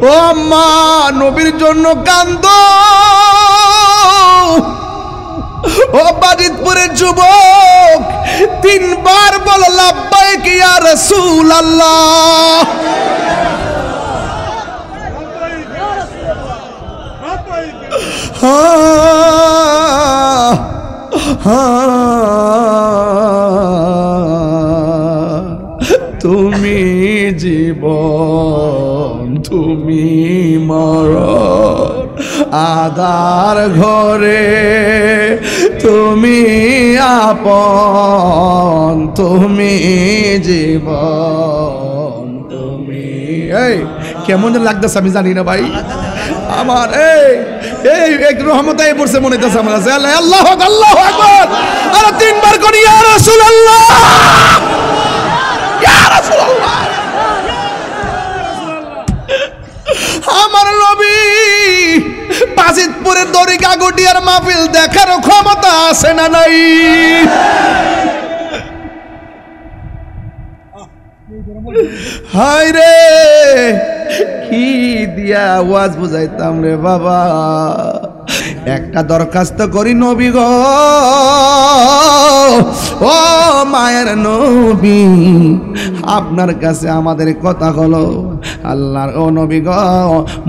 ও আম্মা নবীর জন্য কান্দো। ও বাজিতপুরের যুবক তিনবার বলো লাব্বাইক ইয়া রাসূলুল্লাহ। তুমি জীবন তুমি মরণ আদার ঘরে তুমি আপন তুমি জীবন তুমি। এই কেমন লাগতেছে আমি জানি না ভাই আমার। এই এক রহমতাই পড়ছে মনে হইতেছে আমার কাছে। আল্লাহু আকবার আল্লাহু আকবার। আর তিনবার করি ইয়া রাসূলুল্লাহ ইয়া রাসূলুল্লাহ। আমার নবী বাজিতপুরের দড়ি গাগুটিয়ার মাহফিল দেখার ক্ষমতা আছে না নাই? হায় রে কি দিয়া আওয়াজ বুঝাইতাম রে বাবা। একটা দরখাস্ত করি নবী গো, ও মায়ের নবী আপনার কাছে আমাদের কথা হলো আল্লাহর ও নবী গো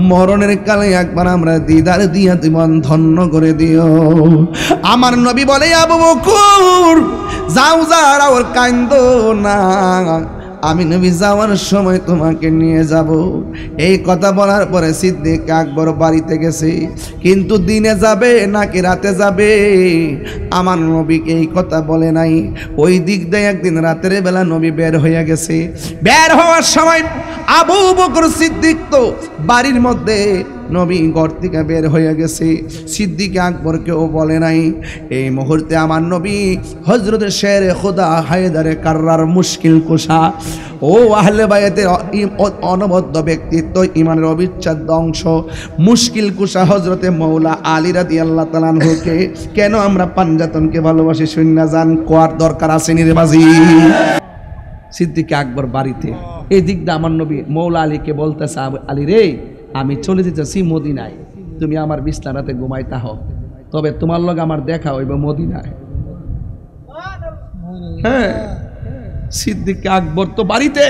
মরণের কালে একবার আমরা দিদার দিয়া জীবন ধন্য করে দিও। আমার নবী বলে আবু বকর যাও যারা ওর কান্দো না, আমি নবী যাওয়ার সময় তোমাকে নিয়ে যাব। এই কথা বলার পরে সিদ্দিক আকবর বাড়িতে গেছে, কিন্তু দিনে যাবে নাকি রাতে যাবে আমার নবীকে এই কথা বলে নাই। ওই দিক দিয়ে একদিন রাতের বেলা নবী বের হয়ে গেছে। বের হওয়ার সময় আবু বকর সিদ্দিক তো বাড়ির মধ্যে, নবী ঘর থেকে বের হয়ে গেছে, সিদ্দিক আকবরকেও বলে নাই। এই মুহূর্তে আমার নবী হযরত শের খোদা হায়দারে কাররার মুশকিল কুশা ও আহলে বায়াতের অনবদ্য ব্যক্তিত্ব, ইমানের অবিচ্ছেদ্য অংশ মুশকিল কুশা হযরতে মৌলা আলী রাদিয়াল্লাহু তাআলা আনহুকে কেন আমরা পাঞ্জাতনকে ভালোবাসি শূন্য জান কোয়ার দরকার আছে নির্বাচী। সিদ্দিক আকবর বাড়িতে, এই দিক দিয়ে আমার নবী মৌলা আলীকে বলতেছে আলী রে আমি চলে যেতেছি মদিনায়, তুমি আমার বিছানাতে ঘুমাইতা হও, তবে তোমার লগে আমার দেখা হইবে মদিনায়। হ্যাঁ সিদ্দিক আকবর তো বাড়িতে,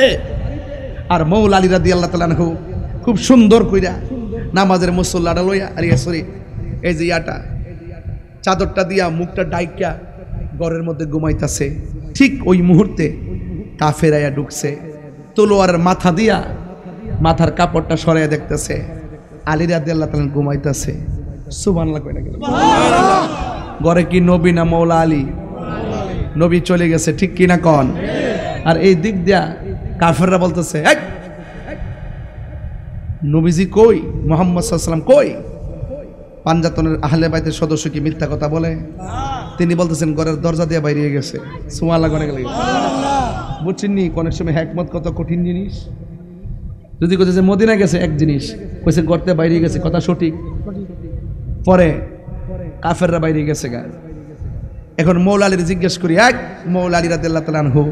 আর মৌলা আলী রাদিয়াল্লাহু তাআলা আনহু খুব সুন্দর কইরা নামাজের মুসল্লাটা লইয়া আর সরি এই যে ইয়াটা চাদরটা দিয়া মুখটা ডাইকা ঘরের মধ্যে ঘুমাইতাছে। ঠিক ওই মুহূর্তে কাফেরায়া ঢুকছে, তলোয়ারের মাথা দিয়া মাথার কাপড়টা সরাইয়া দেখতেছে আলী রাদিয়াল্লাহু তাআলা ঘুমাইতেছে। সুবহানাল্লাহ কইনা গেল। ঘরে কি নবী না মৌলা আলী? নবী চলে গেছে, ঠিক কিনা কন? আর এই দিক দিয়া কাফেররা বলতেছে নবীজি কই, মুহাম্মদ সাল্লাল্লাহু আলাইহি ওয়াসাল্লাম কই? পাঞ্জাতনের আহলে বাইতের সদস্য কি মিথ্যা কথা বলে? তিনি বলতেছেন ঘরের দরজা দিয়ে বাইরে গেছে। সুবহানাল্লাহ কইনা গেল। বুঝছেন নি কোন সময় হিকমত কত কঠিন জিনিস। যদি কইছে মদিনা গেছে এক জিনিস, কইছে গর্তে বাইরে গেছে কথা সঠিক, পরে কাফেররা বাইরে গেছে গা। এখন মৌলা আলীর জিজ্ঞেস করি, এক মৌলা আলী রাদিয়াল্লাহু তাআলা আনহু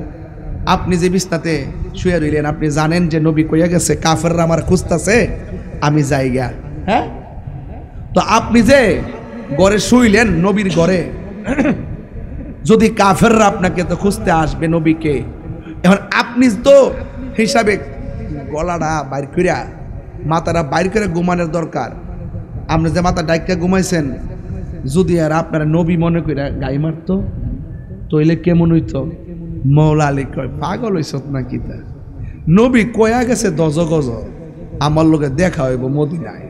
আপনি যে বিছনাতে শুয়ে রইলেন, আপনি জানেন যে নবী কইয়া গেছে কাফেররা আমার খুঁজতাছে, আমি যাই গা। হ্যাঁ তো আপনি যে ঘরে শুইলেন নবীর ঘরে, যদি কাফেররা আপনাকে তো খুঁজতে আসবে নবীকে, এখন আপনি তো হিসাবে গলাটা বাইর করিয়া মাথাটা বাইর করে ঘুমানোর দরকার। আপনি যে মাথা ডাইকা ঘুমাইছেন, যদি আর আপনারা নবী মনে করিয়া গাই মারত তইলে কেমন হইতো? মৌলা আলী কয় পাগল হইছ নাকি? তা নবী কয়া গেছে 10 গজ আমার লোকে দেখা হইব মদিনায়।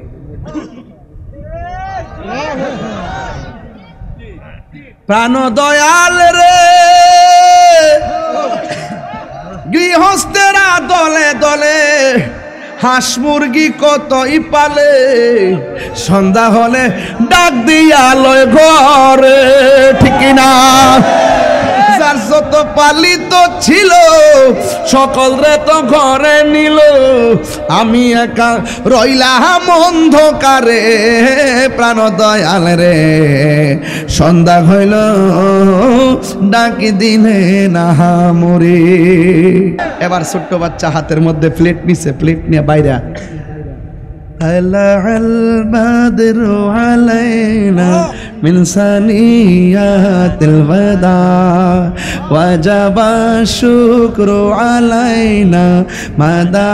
প্রাণ দয়াল রে গৃহস্থেরা দলে দলে হাঁস মুরগি কতই পালে, সন্ধ্যা হলে ডাক দিয়া লয় ঘরে, ঠিক না? যার যত পালিত ছিল সকল রে তো ঘরে নিল, আমি একা রইলাম অন্ধকারে। প্রাণ দয়াল রে সন্ধ্যা হইল ডাকি দিলে না মরে। এবার ছোট্ট বাচ্চা হাতের মধ্যে প্লেট নিছে, প্লেট নিয়ে বাইরা তালাআল বাদরু আলাইনা মিন সানিয়াতিল ওয়াদা ওয়াজাবা শুকরু আলাইনা মাদা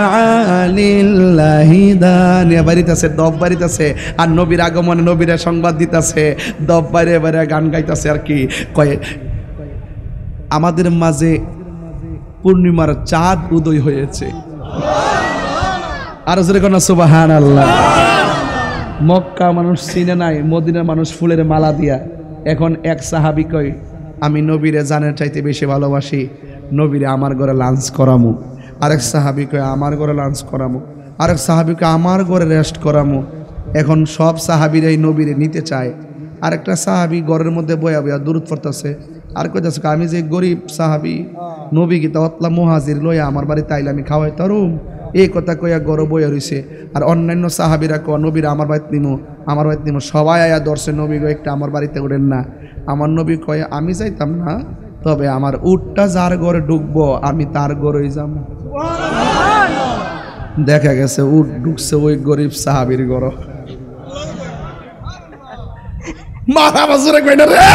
লিল্লাহি দানিয়া বাড়িতেছে দব বাড়িতেছে আর নবীর আগমনে নবীরা সংবাদ দিতেছে দব বাইরে বাইরে গান গাইতেছে আর কি কয় আমাদের মাঝে পূর্ণিমার চাঁদ উদয় হয়েছে আর জোরে কোন সুবহানাল্লাহ। মক্কা মানুষ চিনে নাই, মদিনার মানুষ ফুলের মালা দিয়া। এখন এক সাহাবী কয় আমি নবীরে জানের চাইতে বেশি ভালোবাসি, নবীরে আমার ঘরে লাঞ্চ করামু। আরেক সাহাবী কয় আমার ঘরে লাঞ্চ করামু। আরেক সাহাবী কয় আমার ঘরে রেস্ট করামু। এখন সব সাহাবীরাই নবীরে নিতে চায়। আরেকটা সাহাবী ঘরের মধ্যে বয়া বয়া দূরত পড়তেছে আর কইতাছে আমি যে গরিব সাহাবী, নবী গীতা অতলা মুহাজির লইয়া আমার বাড়িতে আইলে আমি খাওয়াই তারুম, এই কথা কইয়া গরব বইয়া রইছে। আর অন্যান্য সাহাবীরা কয় নবীর আমার বাড়িতে নিমু, আমার বাড়িতে নিমু। সবাই আয়া দর্শে নবী গো একটা আমার বাড়িতে উঠেন না। আমার নবী কয় আমি যাইতাম না, তবে আমার উটটা যার ঘরে ঢুকবো আমি তার ঘরেই যাব। দেখা গেছে উট ঢুকছে ওই গরিব সাহাবীর ঘর। মাথা বছরে কই না রে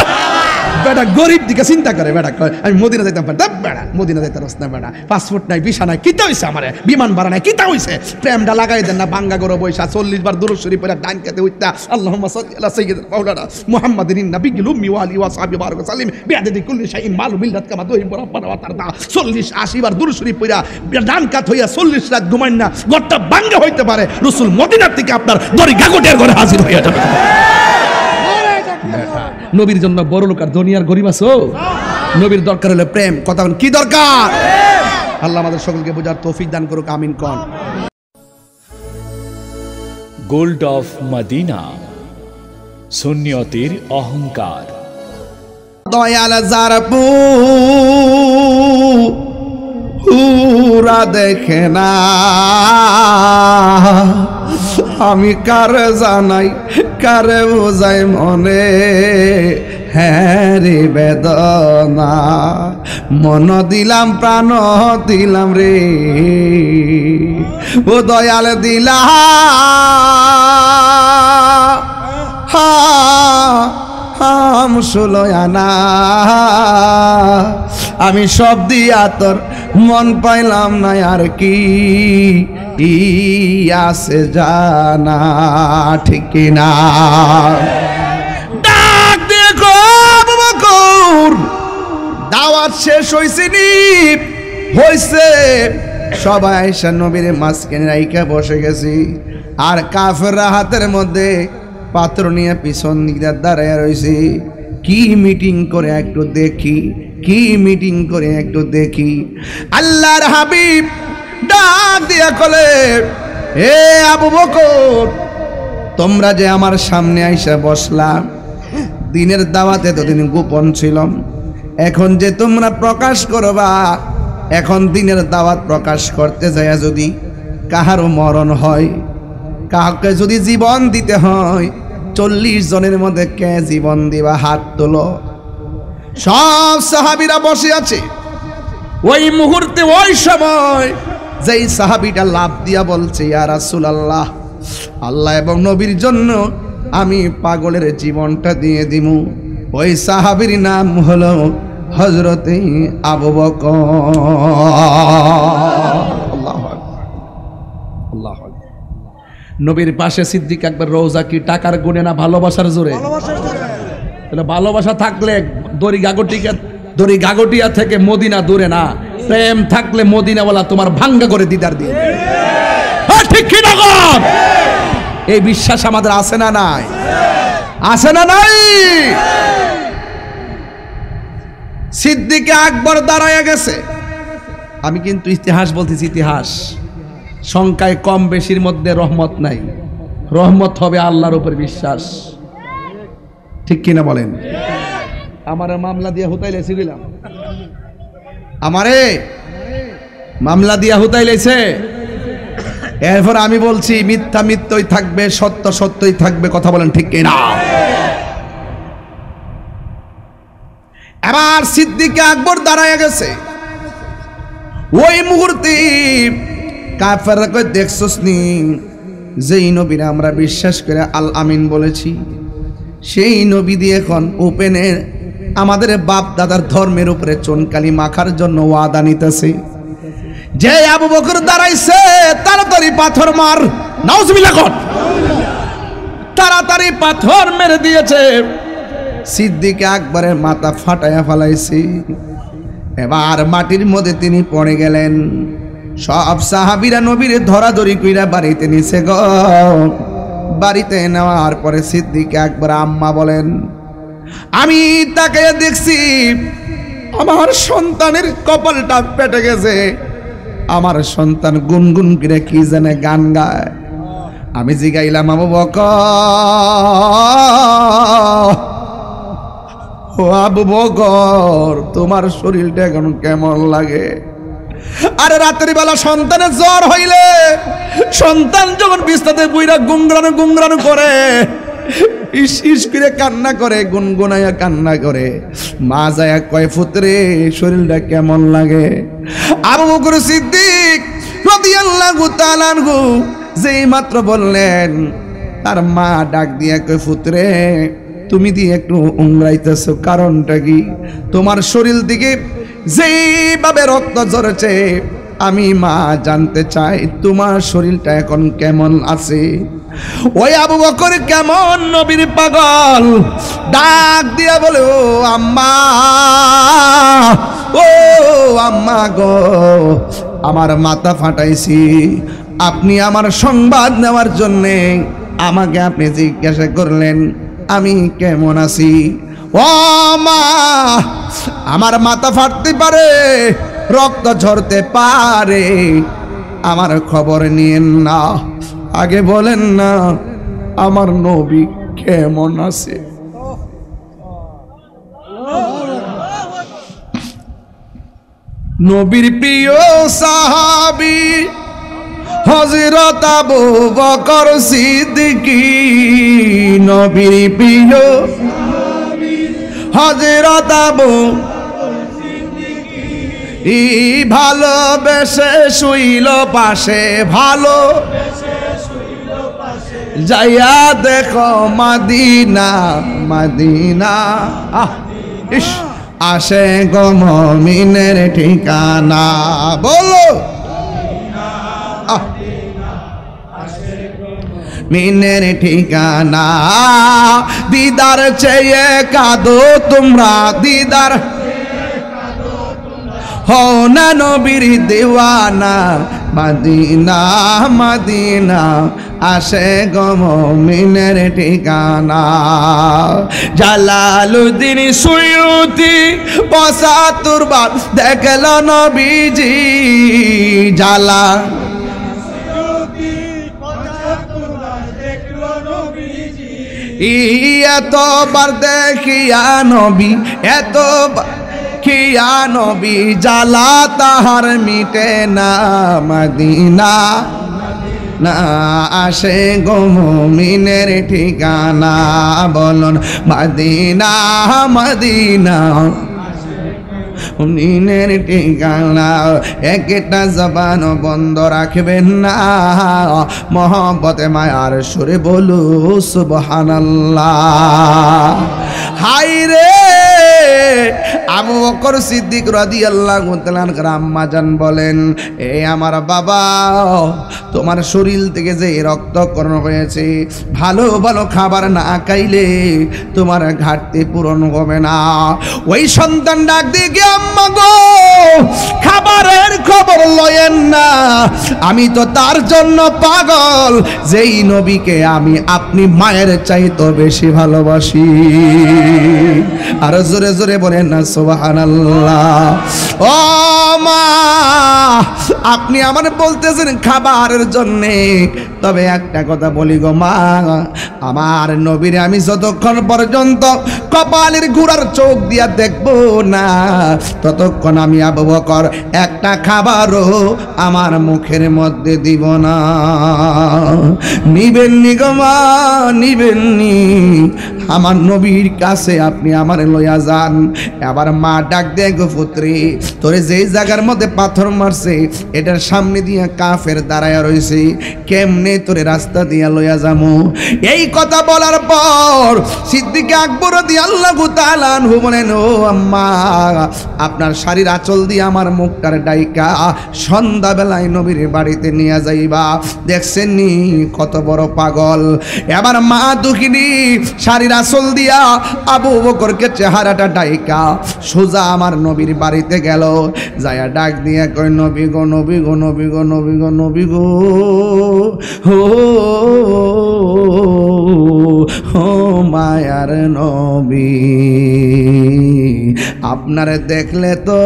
বেটা, গরিব দিকে চিন্তা করে বেটা কয় আমি মদিনা যাইতাম পারতাম, বেটা মদিনা যাইতে রস না বেটা, পাসপোর্ট নাই ভিসা নাই, কিতা হইছে আমার বিমান ভাড়া নাই, কিতা হইছে প্রেমটা লাগাই দেন না বাঙ্গা গরো বৈশা 40 বার দুরূদ শরীফ পড়ে ডান কাতে উঠতা আল্লাহুম্মা সাল্লি আলা সাইয়্যিদিনা মাওলানা মুহাম্মাদিন নাবিয়্যিল উম্মি ওয়া আলিহি ওয়া সাহবিহি বারাক ওয়া সাল্লিম বিআদাদি কুল্লি শাইইন মালু মিল্লাত কামা তুহিব্বু রাব্বানা ওয়া তারদা। 40-80 বার দুরূদ শরীফ পড়া ডান কাত হইয়া 40 রাত ঘুমাইন না, ঘরটা বাঙ্গা হইতে পারে, রাসূল মদিনার থেকে আপনার দড়ি গাগটের ঘরে হাজির হইয়া যাবে। নবীর জন্য বড় লোক আর দুনিয়ার গরিব আছো? নবীর দরকার হলে প্রেম। কথা কি দরকার? আল্লাহ আমাদের সকলকে বোঝার তৌফিক দান করুক, আমিন কোন। গোল্ড অফ মদিনা, সুন্নিয়তের অহংকার। দয়াল পুরা দেখে না, আমি কারে জানাই কারে বোঝাই মনে, হ্যাঁ রে বেদনা মন দিলাম প্রাণ দিলাম রে, ও দয়াল দিলা আনা আমি সব দিয়া তোর মন পাইলাম না, আর কি আছে জানা ঠিক না। ডাক দেখো বকর, দাওয়াত শেষ হইছে নি হইছে, সবাই এসে নবীর মাঝখানে রাইখা বসে গেছি, আর কাফেররা হাতের মধ্যে পাত্র নিয়ে পিছন দিকে দাঁড়ায় রয়েছে। কি মিটিং করে একটু দেখি, কি মিটিং করে একটু দেখি। আল্লাহর হাবিব ডাক দিয়া কলে, এ আবু বকর, তোমরা যে আমার সামনে আইসা বসলাম, দিনের দাওয়াতে এতদিন গোপন ছিলাম, এখন যে তোমরা প্রকাশ করবা, এখন দিনের দাওয়াত প্রকাশ করতে যায় যদি কাহারও মরণ হয়, কাউকে যদি জীবন দিতে হয়, 40 জনের মধ্যে কে জীবন দিবা? হাত তোলো। সব সাহাবীরা বসে আছে। ওই মুহূর্তে ওই সময় যেই সাহাবীটা লাভ দিয়া বলছে, ইয়া রাসূলুল্লাহ, আল্লাহ এবং নবীর জন্য আমি পাগলের জীবনটা দিয়ে দিমু, ওই সাহাবীর নাম হলো হযরতে আবু বকর। আল্লাহু আকবার, আল্লাহু আকবার। নবীর পাশে সিদ্দিক আকবর। রোজা কি টাকার গুণে না ভালোবাসার জোরে? ভালোবাসা থাকলে দড়ি গাগটিয়া থেকে মদিনা দূরে না, প্রেম থাকলে মদিনাওয়ালা তোমার ভাঙ্গা করে দিদার দিয়ে। ঠিক কি না? এই বিশ্বাস আমাদের আছে না নাই? আছে না নাই? সিদ্দিক আকবর দাঁড়ায় গেছে। আমি কিন্তু ইতিহাস বলতেছি, ইতিহাস। সংখ্যায় কম বেশির মধ্যে রহমত নাই, রহমত হবে আল্লাহর উপর বিশ্বাস। ঠিক কিনা বলেন? আমার মামলা দিয়া হুতাইলেছি গেলাম, আমারে মামলা দিয়া হুতাইলেছে, এরপর আমি বলছি মিথ্যা মিথ্যই থাকবে, সত্য সত্যই থাকবে। কথা বলেন ঠিক কিনা? এবার সিদ্দিক আকবর দাঁড়ায় গেছে। ওই মুহূর্তে কাফেররা কই, দেখছস নি যেই নবীরা আমরা বিশ্বাস করে আল আমিন বলেছি, সেই নবী দিয়ে এখন ওপেনে আমাদের বাপ দাদার ধর্মের উপরে চুনকালি মাখার জন্য ওয়াদা নিতেছে। যে আবু বকর দাঁড়াইছে, তাড়াতাড়ি পাথর মার, নাউজুবিল্লাহ কর। তাড়াতাড়ি পাথর মেরে দিয়েছে। সিদ্দিক আকবরের মাথা ফাটাইয়া ফেলাইছে। এবার মাটির মধ্যে তিনি পড়ে গেলেন। সব সাহাবীরা নবীর ধরাধরি কইরা বাড়িতে নিছে গো। বাড়িতে নেওয়ার পরে সিদ্দিক আকবর আম্মা বলেন, আমি তাকে দেখছি আমার সন্তানের কপালটা পেটে গেছে। আমার সন্তান গুনগুন করে কি জানে গান গায়। আমি জিগাইলাম, আবু বকর, ও আবু বকর, তোমার শরীরটা এখন কেমন লাগে? আরে রাতের বেলা সন্তানের জ্বর হইলে সন্তান যখন বিছানাতে বুইরা গুংরানো গুংরানো করে, ইস ইস করে কান্না করে, গুনগুনাইয়া কান্না করে, মা যায় কয়, পুত্রে শরীরটা কেমন লাগে? আবু বকর সিদ্দিক রাদিয়াল্লাহু তাআলা আনহু যেই মাত্র বললেন, তার মা ডাক দিয়া কয়, পুত্রে তুমি দিয়ে একটু উংরাইতেছো, কারণটা কি? তোমার শরীর দিকে যেইভাবে রক্ত ঝরছে, আমি মা জানতে চাই তোমার শরীরটা এখন কেমন আছে। ওই আবু বকর কেমন নবীর পাগল, ডাক দিয়া বলে, ও আম্মা, ও আম্মা গো, আমার মাথা ফাটাইছি। আপনি আমার সংবাদ নেওয়ার জন্যে আমাকে আপনি জিজ্ঞাসা করলেন আমি কেমন আছি। ও মা, আমার মাথা ফাটতে পারে, রক্ত ঝরতে পারে, আমার খবর নিয়েন না, আগে বলেন না আমার নবী কেমন আছে। নবীর প্রিয় সাহাবী হযরত আবু বকর সিদ্দিকী, নবীর প্রিয় হযরত আবু ই ভালোবেসে শুইল পাশে, ভালো যাইয়া দেখো মদিনা, মদিনা ইস আসে গো মুমিনের ঠিকানা, বলো মিনের ঠিকানা। দিদার চেয়ে কাঁদো তোমরা, দিদার হও না নবীর দিওয়ানা, মদিনা মদিনা আসে গো মুমিনের ঠিকানা। জালালউদ্দিন সুয়ুতি ৭৫ বার দেখল নবীজি, জালা এতবার দেখিয়া নবী, এতবার দেখিয়া নবী, জ্বালা তাহার মিটে না, মদিনা না আসে গো মুমিনের ঠিকানা, বলুন মদিনা মদিনা মুমিনের ঠিকানা। একটা জবান বন্ধ রাখবেন না, মহব্বতে মায়ার সুরে বলু সুবহানাল্লাহ। হাই রে আবু বকর সিদ্দিক রাদিয়াল্লাহু তাআলা আম্মা জান বলেন, এ আমার বাবা, তোমার শরীর থেকে যে রক্তকরণ হয়েছে, ভালো ভালো খাবার না খাইলে তোমার ঘাটতি পূরণ হবে না। ওই সন্তান ডাক দিয়ে, আম্মা গো, খাবারের খবর লয়েন না, আমি তো তার জন্য পাগল যেই নবীকে আমি আপনি মায়ের চাইতে বেশি ভালোবাসি। আর জোরে জোরে বলেন না সুবহানাল্লাহ। ও মা, আপনি আমার বলতেছেন খাবারের জন্যে, তবে একটা কথা বলি গো মা, আমার নবীরে আমি যতক্ষণ পর্যন্ত কপালের গুড়ার চোখ দিয়া দেখবো না, ততক্ষণ আমি আবু বকর একটা খাবারও আমার মুখের মধ্যে দিব না। নিবেননি গো মা, নিবেননি। আমার নবীর কাছে আপনি আমার লইয়া যান। আবার মা ডাক দেয়, গো পুত্রী, তোরে যেই জায়গার মধ্যে পাথর মারছে, এটার সামনে দিয়ে কাফের দাঁড়ায় রয়েছে, কেমনে তোরে রাস্তা দিয়া লইয়া যামু। এই কথা বলার পর সিদ্দিক আকবর রাদিয়াল্লাহু তাআলা আনহু বলেন, ও আম্মা, আপনার শাড়ির আঁচল দিয়ে আমার মুখটার ডাইকা সন্ধ্যাবেলায় নবীর বাড়িতে নিয়ে যাইবা। দেখছেন নি কত বড় পাগল। এবার মা দুঃখিনী শাড়ির আঁচল দিয়া আবু বকরকে চেহারাটা ডাইকা সোজা আমার নবীর বাড়িতে গেল। যায়া ডাক দিয়া কয়, নবী গো, নবী গো, নবী গো, নবী গো, নবী গো, ও মায়ার নবী, আপনারে দেখলে তো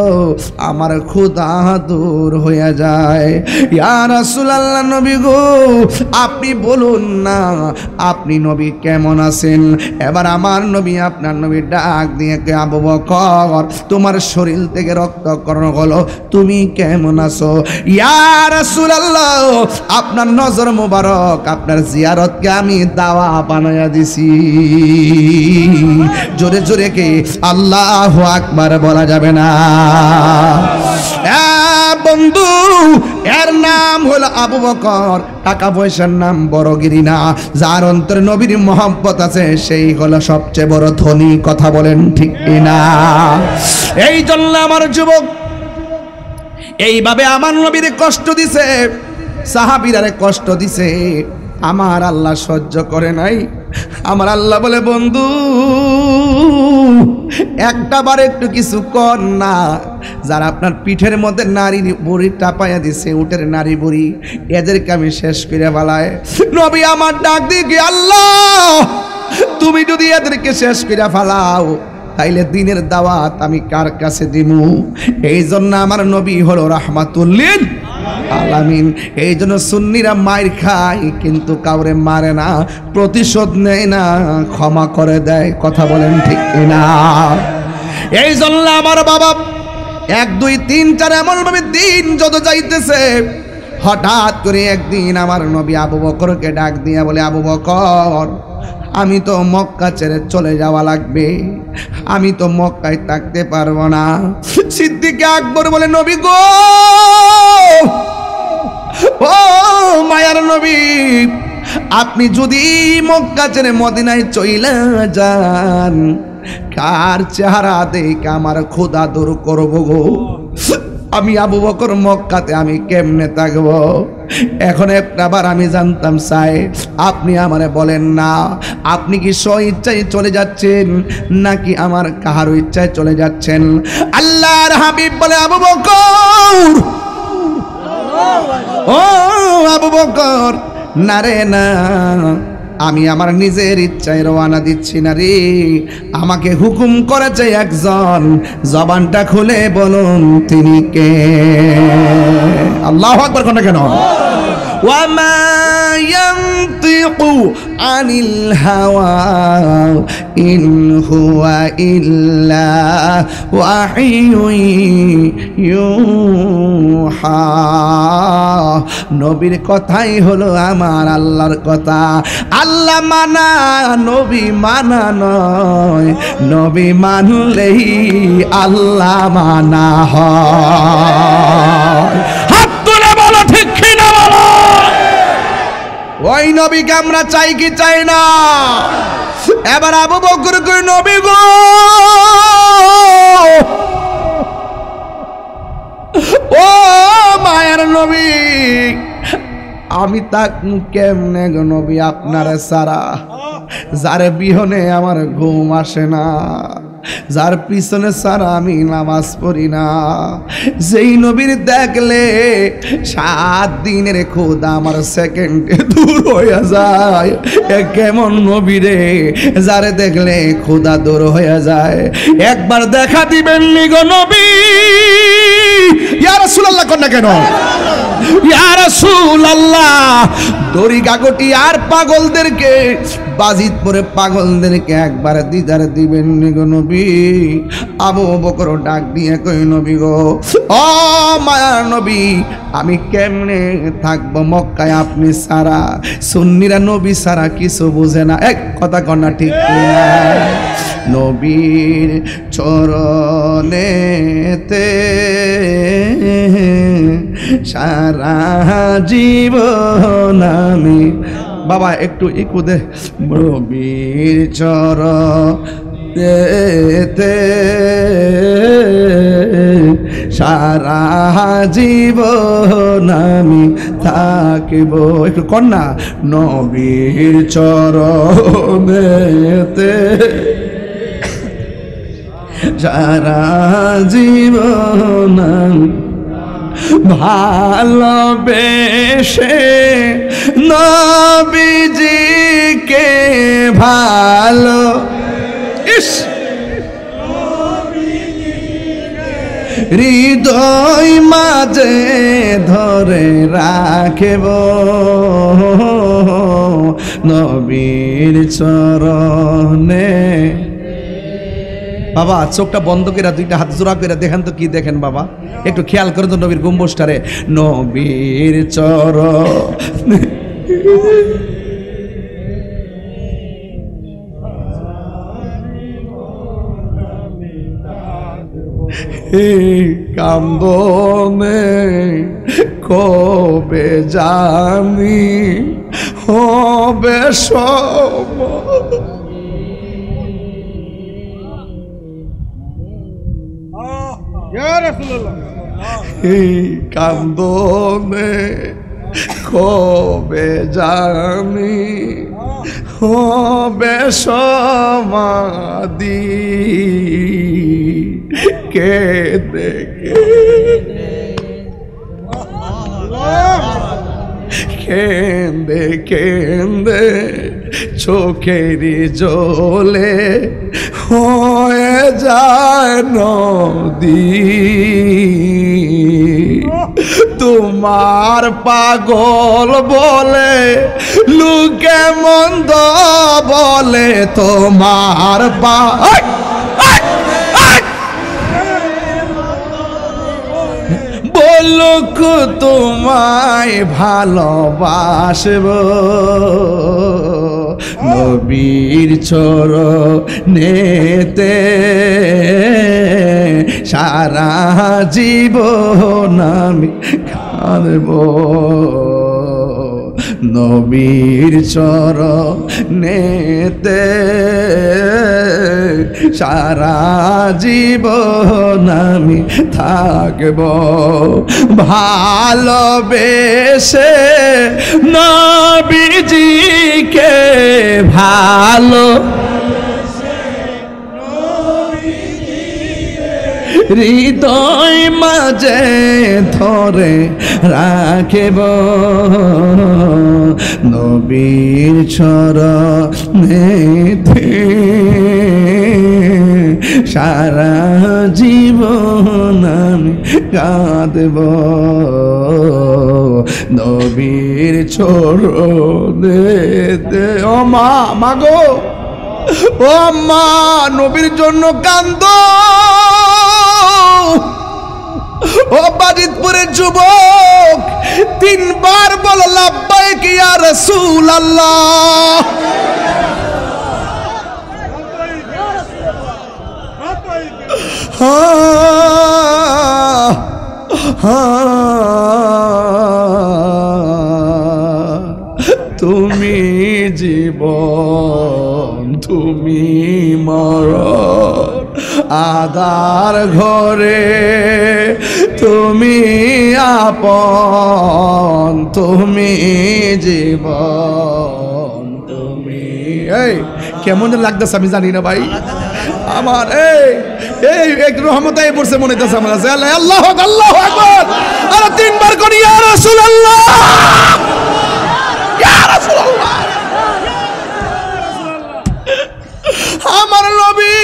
আমার ক্ষুধা দূর হয়ে যায়। ইয়া রাসূলুল্লাহ, নবী গো, আপনি বলুন না আপনি নবী কেমন আছেন। এবার আমার নবী আপনার নবী ডাক দিয়ে কে, আবু বকর, তোমার শরীর থেকে রক্তকরণ হলো, তুমি কেমন আছো? ইয়া রাসূলুল্লাহ, আপনার নজর মোবারক, আপনার জিয়ারতকে আমি দাওয়া বানায়া দিছি। জোরে জোরে কে আল্লাহু আকবার বলা যাবে না? বন্ধু, এর নাম হলো আবু বকর। টাকা পয়সার নাম বড়গিরি না, যার অন্তরে নবীর মহব্বত আছে সেই হলো সবচেয়ে বড় ধনী। কথা বলেন ঠিক কিনা? এই জন্য আমার যুবক এইভাবে আমার নবীর কষ্ট দিছে, সাহাবীরারে কষ্ট দিছে, আমার আল্লাহ সহ্য করে নাই। আমার আল্লাহ বলে, বন্ধু একটা বার একটু কিছু কর না। যারা আপনার পিঠের মধ্যে নারী বুড়ি টাপাইয়া দিছে, উটের নারী বুড়ি, এদেরকে আমি শেষ করে ফেলায়। নবী আমার ডাক দিয়ে, আল্লাহ তুমি যদি এদেরকে শেষ করে ফেলাও তাইলে দিনের দাওয়াত আমি কার কাছে দিমু? এই জন্য আমার নবী হলো রাহমাতুল লিল আলামিন। এই জন্য সুন্নিরা মায়ের খায় কিন্তু কাউরে মারে না, প্রতিশোধ নেয় না, ক্ষমা করে দেয়। কথা বলেন ঠিক কিনা? এই জন্য আমার বাবা 1 2 3 4 এমন ভাবে দিন যত যাইতেছে, হঠাৎ করে একদিন আমার নবী আবু বকরকে ডাক দিয়া বলে, আবু বকর, আমি তো মক্কা ছেড়ে চলে যাওয়া লাগবে, আমি তো মক্কায় থাকতে পারবো না। সিদ্দিক আকবর বলে, নবী গো, ও মায়ার নবী, আপনি যদি মক্কা ছেড়ে মদিনায় চইলা যান, কার চেহারা দেখে আমার ক্ষুধা দূর করবো গো? আমি আবু বকর মক্কাতে আমি কেমনে থাকবো? এখন একবার আমি জানতাম চাই, আপনি আমারে বলেন না, আপনি কি স্ব ইচ্ছায় চলে যাচ্ছেন নাকি আমার কাহারও ইচ্ছায় চলে যাচ্ছেন? আল্লাহর হাবিব বলে, আবু বকর, ও আবু বকর, না রে না, আমি আমার নিজের ইচ্ছায় রওনা দিচ্ছি না রে, আমাকে হুকুম করেছে একজন, জবানটা খুলে বলুন তিনি কে? আল্লাহু আকবার। কোনটা কেন? ওয়ামা ইয়ানতিকু আনিল হাওয়া ইন হুয়া ইল্লা ওয়াহিয়ুন ইউহা। নবীর কথাই হলো আমার আল্লাহর কথা। আল্লাহ মানা নবী মানা নয়, নবী মানলেই আল্লাহ মানা হয়। হাত তুলে বলো ঠিক কিনা বলো? ওই নবীকে আমরা চাই কি চাই না? এবার আবু বকর কই, নবী গো, ও মায়ের নবী, আমি তাক কেমনে গো নবী আপনার সারা, যার বিহনে আমার ঘুম আসে না, যার পিছনে সারা আমি নামাজ পড়ি না, যেই নবীর দেখলে 7 দিনের ক্ষুধা আমার সেকেন্ডে দূর হয়ে যায়। কেমন নবী রে, যারে দেখলে ক্ষুধা দূর হয়ে যায়? একবার দেখা দিবেন নি গো নবী? ইয়া রাসূলুল্লাহ কোন না কেন? ইয়া রাসূলুল্লাহ, দড়ি গাগটি আর পাগলদেরকে, বাজিতপুরে পাগলদেরকে একবার দিদার দিবেন নি গো নবী? আবু বকর ডাক দিয়ে কই, নবী গো, ও মায়ার নবী, আমি কেমনে থাকবো মক্কায় আপনি সারা? সুন্নিরা নবী সারা কিছু বুঝে না। এক কথা কন্যা ঠিক না? নবীর চরণেতে সারা জীবন আমি বাবা একটু ইকু দে নবীর চরণেতে সারা জীবন আমি থাকিব একটু কন্যা নবীর চরণেতে সারা জীবন ভালোবেসে নবীজিকে ভালো ইস হৃদয় মাঝে ধরে রাখব নবীর চরণে বাবা চোখটা বন্ধ করে দুইটা হাত জোড়া করে দেখেন তো কি দেখেন বাবা একটু খেয়াল করে তো নবীর গম্বুজটারে নবীর চরণে কান্দনে কবে জানি হবে সময় কান্দনে কবে জানি হবে সমাধি কে দেখে কেন্দে কেন্দে চোখেরই জলে হয়ে যায় নদী তোমার পাগল বলে লোকে মন্দ বলে তোমার বলুক তোমায় ভালোবাসব নবীর চরণেতে সারা জীবন আমি কাঁদব নবীর চরণেতে সারা জীবন আমি থাকব ভালোবেসে নবীজিকে ভালো হৃদয় মাঝে ধরে রাখব নবীর চরণেতে সারা জীবন আমি কাঁদব নবীর চরণেতে ও মা মাগো ও মা নবীর জন্য কান্দ ও বাজিতপুরের যুবক তিনবার বল লাব্বাইক ইয়া রাসূলুল্লাহ তুমি জীবন তুমি মরণ আধার ঘরে তুমি আপন তুমি জীবন তুমি এই কেমন লাগতেছে আমি জানি না ভাই আমার এই এক রহমতাই পড়ছে মনে হইতেছে আমার আল্লাহু আকবার আর তিনবার করি ইয়া রাসূলুল্লাহ ইয়া রাসূলুল্লাহ আমার নবী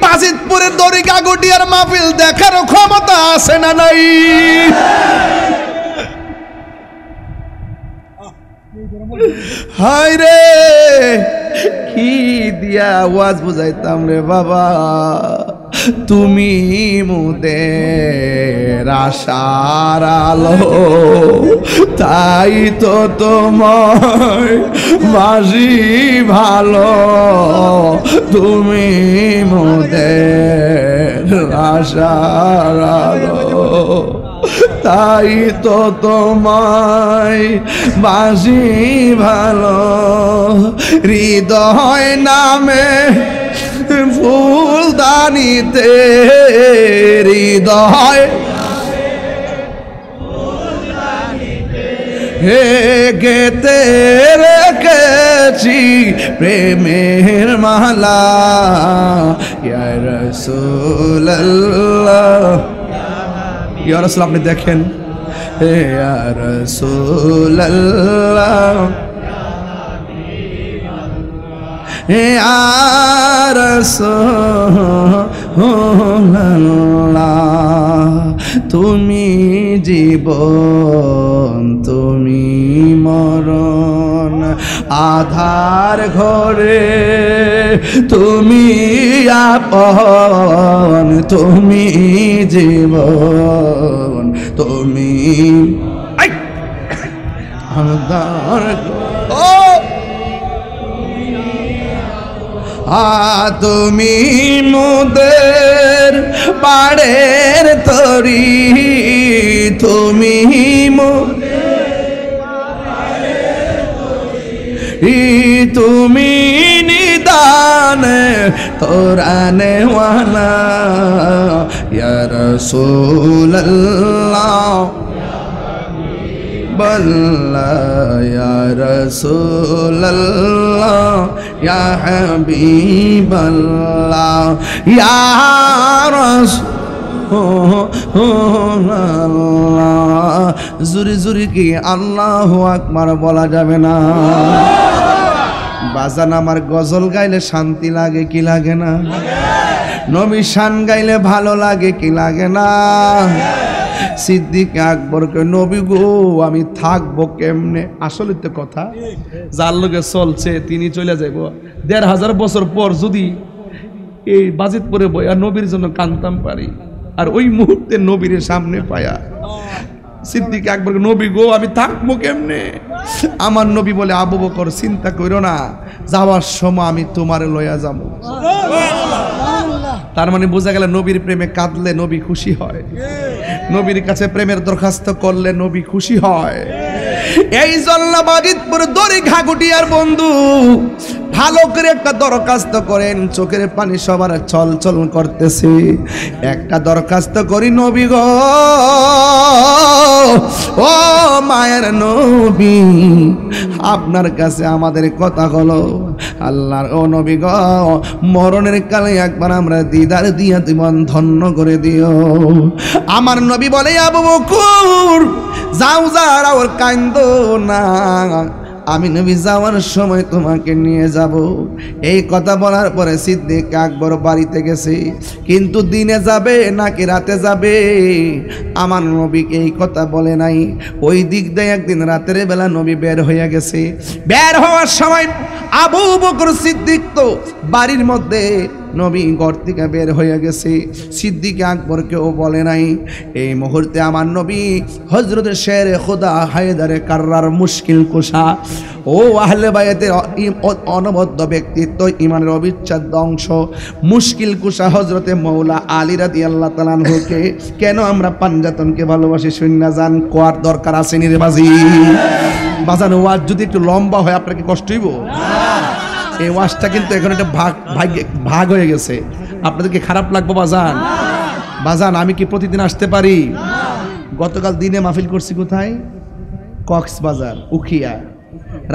বাজিতপুরের দড়িকা গটিয়ার মাহফিল দেখার ক্ষমতা আছে না নাই হায় রে কি দিয়া আওয়াজ বুঝাইতাম রে বাবা তুমি মোদের আশার আলো তাই তো তোমায় বাসি ভালো তুমি মোদের আশার আলো তাই তো তোমায় বাসি ভালো, হৃদয় নামে ফুলদানিতে, হৃদয় হে গেতে রেখেছি প্রেমের মালা, ইয়া রাসূলুল্লাহ, ইয়া রাসূল আপনি দেখেন, হে ইয়া রাসূলুল্লাহ, হে ইয়া রাসূলুল্লাহ, তুমি জীবন তুমি মরণ, আধার ঘরে তুমি আপন, তুমি জীবন তুমি আধার, ও তুমি মোদের পাড়ের তরি, তুমি তুমি নিদানে তোরানে ওয়ালা, ইয়া রাসূলুল্লাহ বল্লা, ইয়া রাসূলুল্লাহ, ইয়া হাবিবাল্লাহ, ইয়া রাসূলুল্লাহ। জুরি জুরি কি আল্লাহু আকবার বলা যাবে না? বাজান আমার গজল গাইলে শান্তি লাগে কি লাগে না? নবী শান গাইলে ভালো লাগে কি লাগে না? সিদ্দিক আকবরকে নবী গো আমি থাকবো কেমনে? আসলে তো কথা, যার লোকে চলছে তিনি চলে যাইব ১৫০০ বছর পর, যদি এই বাজিতপুরে বইয়া নবীর জন্য কানতাম পারি, আর ওই মুহূর্তে নবীর সামনে পায়া সিদ্দিক আকবরকে নবী গো আমি থাকবো কেমনে? আমার নবী বলে, আবু বকর চিন্তা করো না, যাওয়ার সময় আমি তোমারে লইয়া যাবো। তার মানে বোঝা গেল নবীর প্রেমে কাঁদলে নবী খুশি হয়, নবীর কাছে প্রেমের দরখাস্ত করলে নবী খুশি হয়। এই জন্য বাজিতপুর দড়ি ঘাগুটিয়ার বন্ধু ভালো করে একটা দরখাস্ত করেন, চোখের পানি সবার চল চল করতেছে। একটা দরখাস্ত করি, নবী গো ও মায়ের নবী, আপনার কাছে আমাদের কথা হলো, আল্লাহর ও নবী গো মরণের কালে একবার আমরা দিদার দিয়া জীবন ধন্য করে দিও। আমার নবী বলে, আবু বকর যাও যাও ওর কান্দো না, আমি নবী যাওয়ার সময় তোমাকে নিয়ে যাব। এই কথা বলার পরে সিদ্দিক আকবর বাড়িতে গেছে, কিন্তু দিনে যাবে নাকি রাতে যাবে আমার নবীকে এই কথা বলে নাই। ওই দিক দিয়ে একদিন রাতের বেলা নবী বের হয়ে গেছে। বের হওয়ার সময় আবু বকর সিদ্দিক তো বাড়ির মধ্যে, নবী ঘর থেকে বের হয়ে গেছে, সিদ্দিক আকবরকেও বলে নাই। এই মুহূর্তে আমার নবী হযরত শের খোদা হায়দারে কাররার মুশকিল কুশা, ও আহলে বায়াতের অনবদ্য ব্যক্তিত্ব, ইমানের অবিচ্ছেদ্য অংশ, মুশকিল কুশা হযরতে মৌলা আলী রাদিয়াল্লাহু তাআলা আনহুকে কেন আমরা পাঞ্জাতনকে ভালোবাসি শুননা জান কোয়ার দরকার আছে নি রে বাজি? বাজান ওয়াজ যদি একটু লম্বা হয় আপনার কি কষ্ট হইব? এই ওয়াজটা কিন্তু এখন একটা ভাগ হয়ে গেছে, আপনাদেরকে খারাপ লাগবে বাজান? বাজান আমি কি প্রতিদিন আসতে পারি? গতকাল দিনে মাহফিল করছি কোথায়? কক্সবাজার উখিয়া।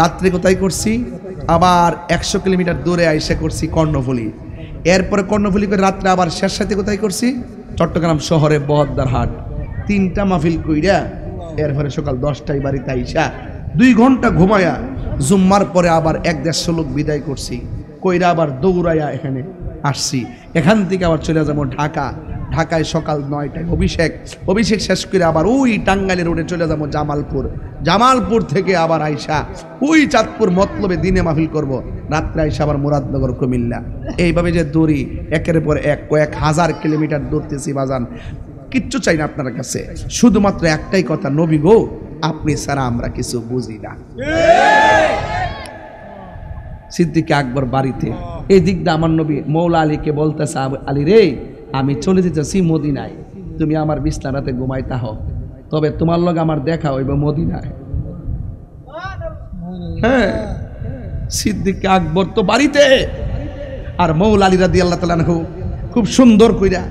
রাত্রে কোথায় করছি? আবার 100 কিলোমিটার দূরে আইসা করছি কর্ণফুলী। এরপরে কর্ণফুলী করে রাত্রে আবার শেষ সাথে কোথায় করছি? চট্টগ্রাম শহরে বহদ্দার হাট। 3টা মাহফিল কইরা এরপরে সকাল 10টায় বাড়িতে আইসা 2 ঘন্টা ঘুমায়া জুম্মার পরে আবার 1-150 লোক বিদায় করছি, কইরা আবার দৌড়াইয়া এখানে আসছি। এখান থেকে আবার চলে যাবো ঢাকা। ঢাকায় সকাল 9টায় অভিষেক শেষ করে আবার ওই টাঙ্গাইল রোডে চলে যাবো জামালপুর থেকে আবার আইসা ওই চাঁদপুর মতলবে দিনে মাহফিল করব, রাত্রে আইসা আবার মুরাদনগর কুমিল্লা। এইভাবে যে দৌড়ি একের পর এক কয়েক হাজার কিলোমিটার দৌড়তেছি বাজান। কিচ্ছু চাই না আপনার কাছে, শুধুমাত্র একটাই কথা, নবী গো আপনি ছাড়া আমরা কিছু বুঝি না। সিদ্দিক আকবর বাড়িতে, এই দিক দিয়ে আমার নবী মৌলা আলীকে বলতেছে, আলী রে আমি চলে যেতেছি মদিনায়, তুমি আমার বিছানাতে ঘুমাইতে হও। তবে তোমার লগে আমার দেখা হইব মদিনায়। হ্যাঁ, সিদ্দিক আকবর তো বাড়িতে, আর মৌলা আলী রাদিয়াল্লাহু তাআলা আনহু খুব সুন্দর কইরা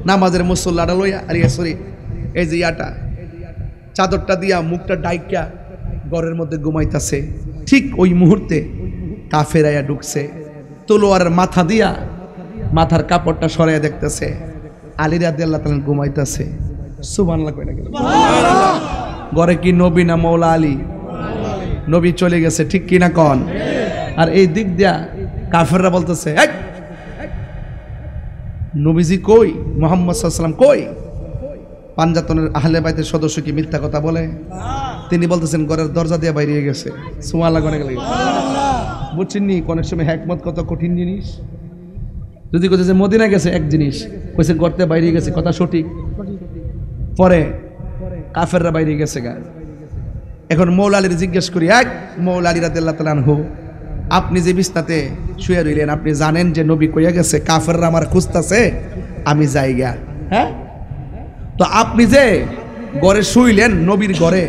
নামাজের মুসল্লাটা লইয়া, আরে সরি এই যে ইয়াটা চাদরটা দিয়া মুখটা ডাইকা ঘরের মধ্যে ঘুমাইতেছে। ঠিক ওই মুহূর্তে কাফেরাইয়া ঢুকছে, তলোয়ারের মাথা দিয়া মাথার কাপড়টা সরাইয়া দেখতেছে আলী রাদিয়াল্লাহু তাআলা ঘুমাইতেছে। সুবহানাল্লাহ কই না কেন? ঘরে কি নবী না মৌলা আলী? নবী চলে গেছে, ঠিক কিনা কন? আর এই দিক দিয়া কাফেররা বলতেছে নবীজি কই, মুহাম্মদ সাল্লাল্লাহু আলাইহি ওয়াসাল্লাম কই? পাঞ্জাতনের আহলে বাইতের সদস্য কি মিথ্যা কথা বলে? তিনি বলতেছেন ঘরের দরজা দিয়ে বাইরে গেছে। সুবহানাল্লাহ কোনে গেল? বুঝছেন নি অনেক সময় হিকমত কত কঠিন জিনিস। যদি কইছে যে মদিনা গেছে এক জিনিস, কইছে ঘরতে বাইরে গেছে, কথা সঠিক। পরে কাফেররা বাইরে গেছে গা। এখন মৌলা আলীর জিজ্ঞেস করি, এক মৌলা আলী রাদিয়াল্লাহু তাআলা আনহু, আপনি যে বিছনাতে শুয়ে রইলেন, আপনি জানেন যে নবী কইয়া গেছে কাফেররা আমার খুঁজতেছে, আমি যাইগা। হ্যাঁ, তো আপনি যে ঘরে শুইলেন নবীর ঘরে,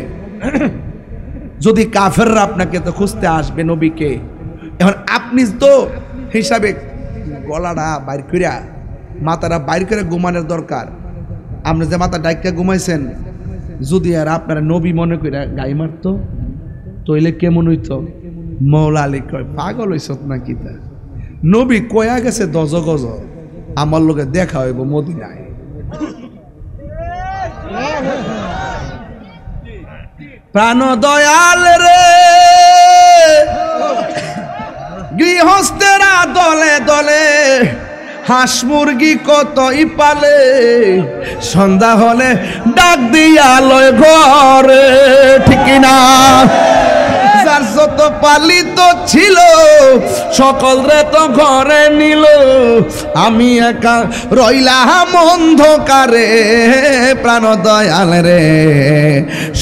যদি কাফেররা আপনাকে তো খুঁজতে আসবে নবীকে, এখন আপনি তো হিসাবে গলাটা বাইর করিয়া মাথাটা বাইর করে ঘুমানোর দরকার। আপনি যে মাথা ডাইকা ঘুমাইছেন, যদি আর আপনারা নবী মনে করে গাই মারতো তইলে কেমন হইতো? মৌলা আলী কয় পাগল হইছ নাকি? তা নবী কয়া গেছে দজ গজ আমার লোকে দেখা হইব মদিনায়। প্রাণ দয়াল রে গৃহস্থেরা দলে দলে হাঁস মুরগি কতই পালে, সন্ধ্যা হলে ডাক দিয়া লয় ঘরে, ঠিক না? যার যত পালিত ছিল সকল রে তো ঘরে নিল, আমি একা রইলাম অন্ধকারে। প্রাণ দয়াল রে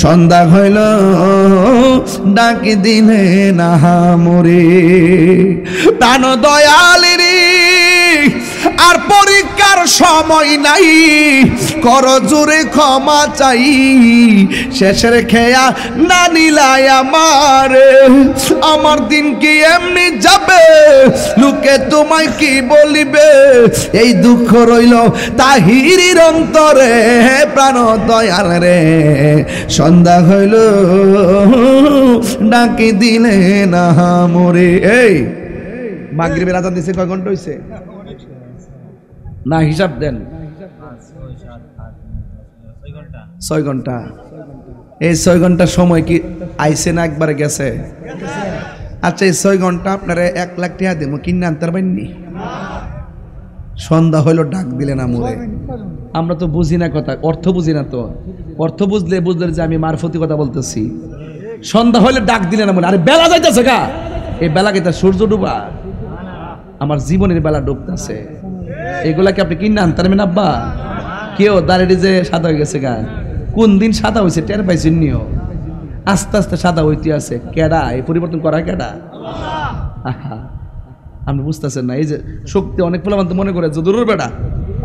সন্ধ্যা হইল ডাকি দিলে না মরে। প্রাণ দয়াল রে আর পরীক্ষার সময় নাই, কর জোরে ক্ষমা চাই, শেষের খেয়া না নিলাই আমার দিন কি এমনি যাবে, লোকে তোমায় কি বলিবে, এই দুঃখ রইল তাহিরির অন্তরে। প্রাণ দয়াল রে সন্ধ্যা হইল ডাকি দিলে না মরে। এই মাগরিবের আজান দিছে কয় ঘন্টা হইছে না? হিসাব দেন। 6 ঘন্টা। এই 6 ঘন্টা সময় কি আইসে না একবারে গেছে? আচ্ছা, এই 6 ঘন্টা আপনারা 1 লাখ টাকা দেবো, কিনে আনতে পারেননি? সন্ধ্যা হইলো ডাক দিলে না মোরে। আমরা তো বুঝি না কথা, অর্থ বুঝি না। তো অর্থ বুঝলে যে আমি মারফতি কথা বলতেছি। সন্ধ্যা হইলে ডাক দিলে না মোরে। আরে বেলা যাইতেছে গা, এই বেলা কি তার সূর্য ডুবা? আমার জীবনের বেলা ডুবতেছে। এগুলা কি আপনি কিনে আনতে পারবেন আব্বা? কেউ দাঁড়িয়ে যে সাদা হয়ে গেছে গা, কোন দিন সাদা হয়েছে টের পাইছেন নিও? আস্তে আস্তে সাদা হইতে আছে। কেডা এই পরিবর্তন করা? কেডা? আহা, আপনি বুঝতেছেন না। এই যে শক্তি অনেক পোলাপান তো মনে করে যে দূরের বেটা,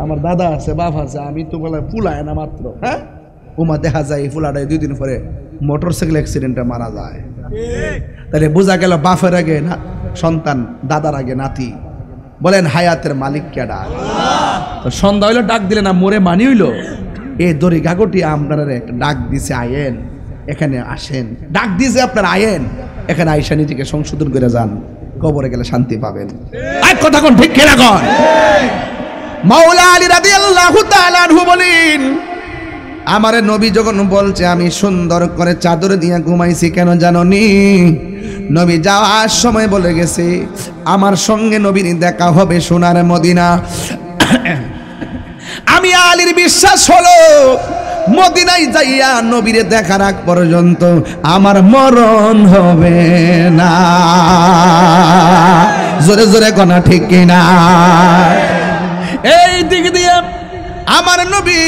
আমার দাদা আছে, বাপ আছে, আমি তো বলে ফুলায় না মাত্র। হ্যাঁ, ওমা দেখা যায় এই ফুলাটায় 2 দিন পরে মোটরসাইকেল অ্যাক্সিডেন্টে মারা যায়। তাহলে বোঝা গেল বাপের আগে না সন্তান, দাদার আগে নাতি। বলেন হায়াতের মালিক কেডা? তো সন্ধ্যা হইলো ডাক দিলে না মোরে মানি হইলো। এই দড়ি গাগটি আপনারা একটা ডাক দিছে, আয়েন এখানে আসেন। ডাক দিছে আপনার আয়েন এখানে, আইসা নিজেকে সংশোধন করে যান, কবরে গেলে শান্তি পাবেন। এক কথা কোন ঠিক কিনা কন? মাওলা আলী রাদিয়াল্লাহু তাআলা আনহু বলেন, আমারে নবী যখন বলছে আমি সুন্দর করে চাদর দিয়ে ঘুমাইছি, কেন জানোনি? নবী যাওয়ার সময় বলে গেছে আমার সঙ্গে নবীর দেখা হবে সোনার মদিনা। আমি আলীর বিশ্বাস হলো মদিনায় যাইয়া নবীরে দেখার আগ পর্যন্ত আমার মরণ হবে না। জোরে জোরে কোনা ঠিক কিনা? এই দিক দিয়ে আমার নবী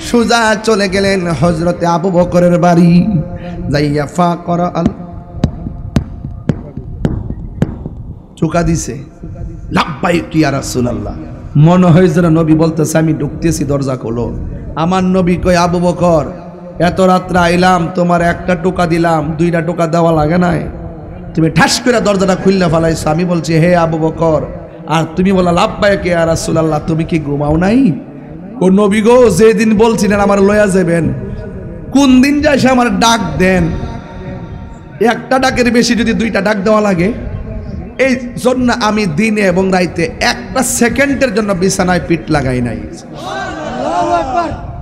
সোজা চলে গেলেন হযরতে আবু বকরের বাড়ি। যাইয়া ফাকরা আল চুকা দিছে, লাব্বাইক ইয়া রাসূলুল্লাহ। মনে হয় যেন নবী বলতেছে আমি ঢুকতেছি, দরজা খোলো। আমার নবী কয় আবু বকর এত রাত্রে আইলাম, তোমার একটা টোকা দিলাম, দুইটা টোকা দেওয়া লাগে নাই, তুমি ঠাস করে দরজাটা খুললে ফেলাইছো। আমি বলছি হে আবু বকর, আর তুমি বলা লাব্বাইক ইয়া রাসূলুল্লাহ, তুমি কি ঘুমাও নাই? ও নবী গো, যেদিন বলছিলেন আমার লয়া যাবেন, কোন দিন যায় সে আমার ডাক দেন, একটা ডাকের বেশি যদি দুইটা ডাক দেওয়া লাগে, এই জন্য আমি দিনে এবং রাইতে একটা সেকেন্ডের জন্য বিছানায় পিঠ লাগাই নাই।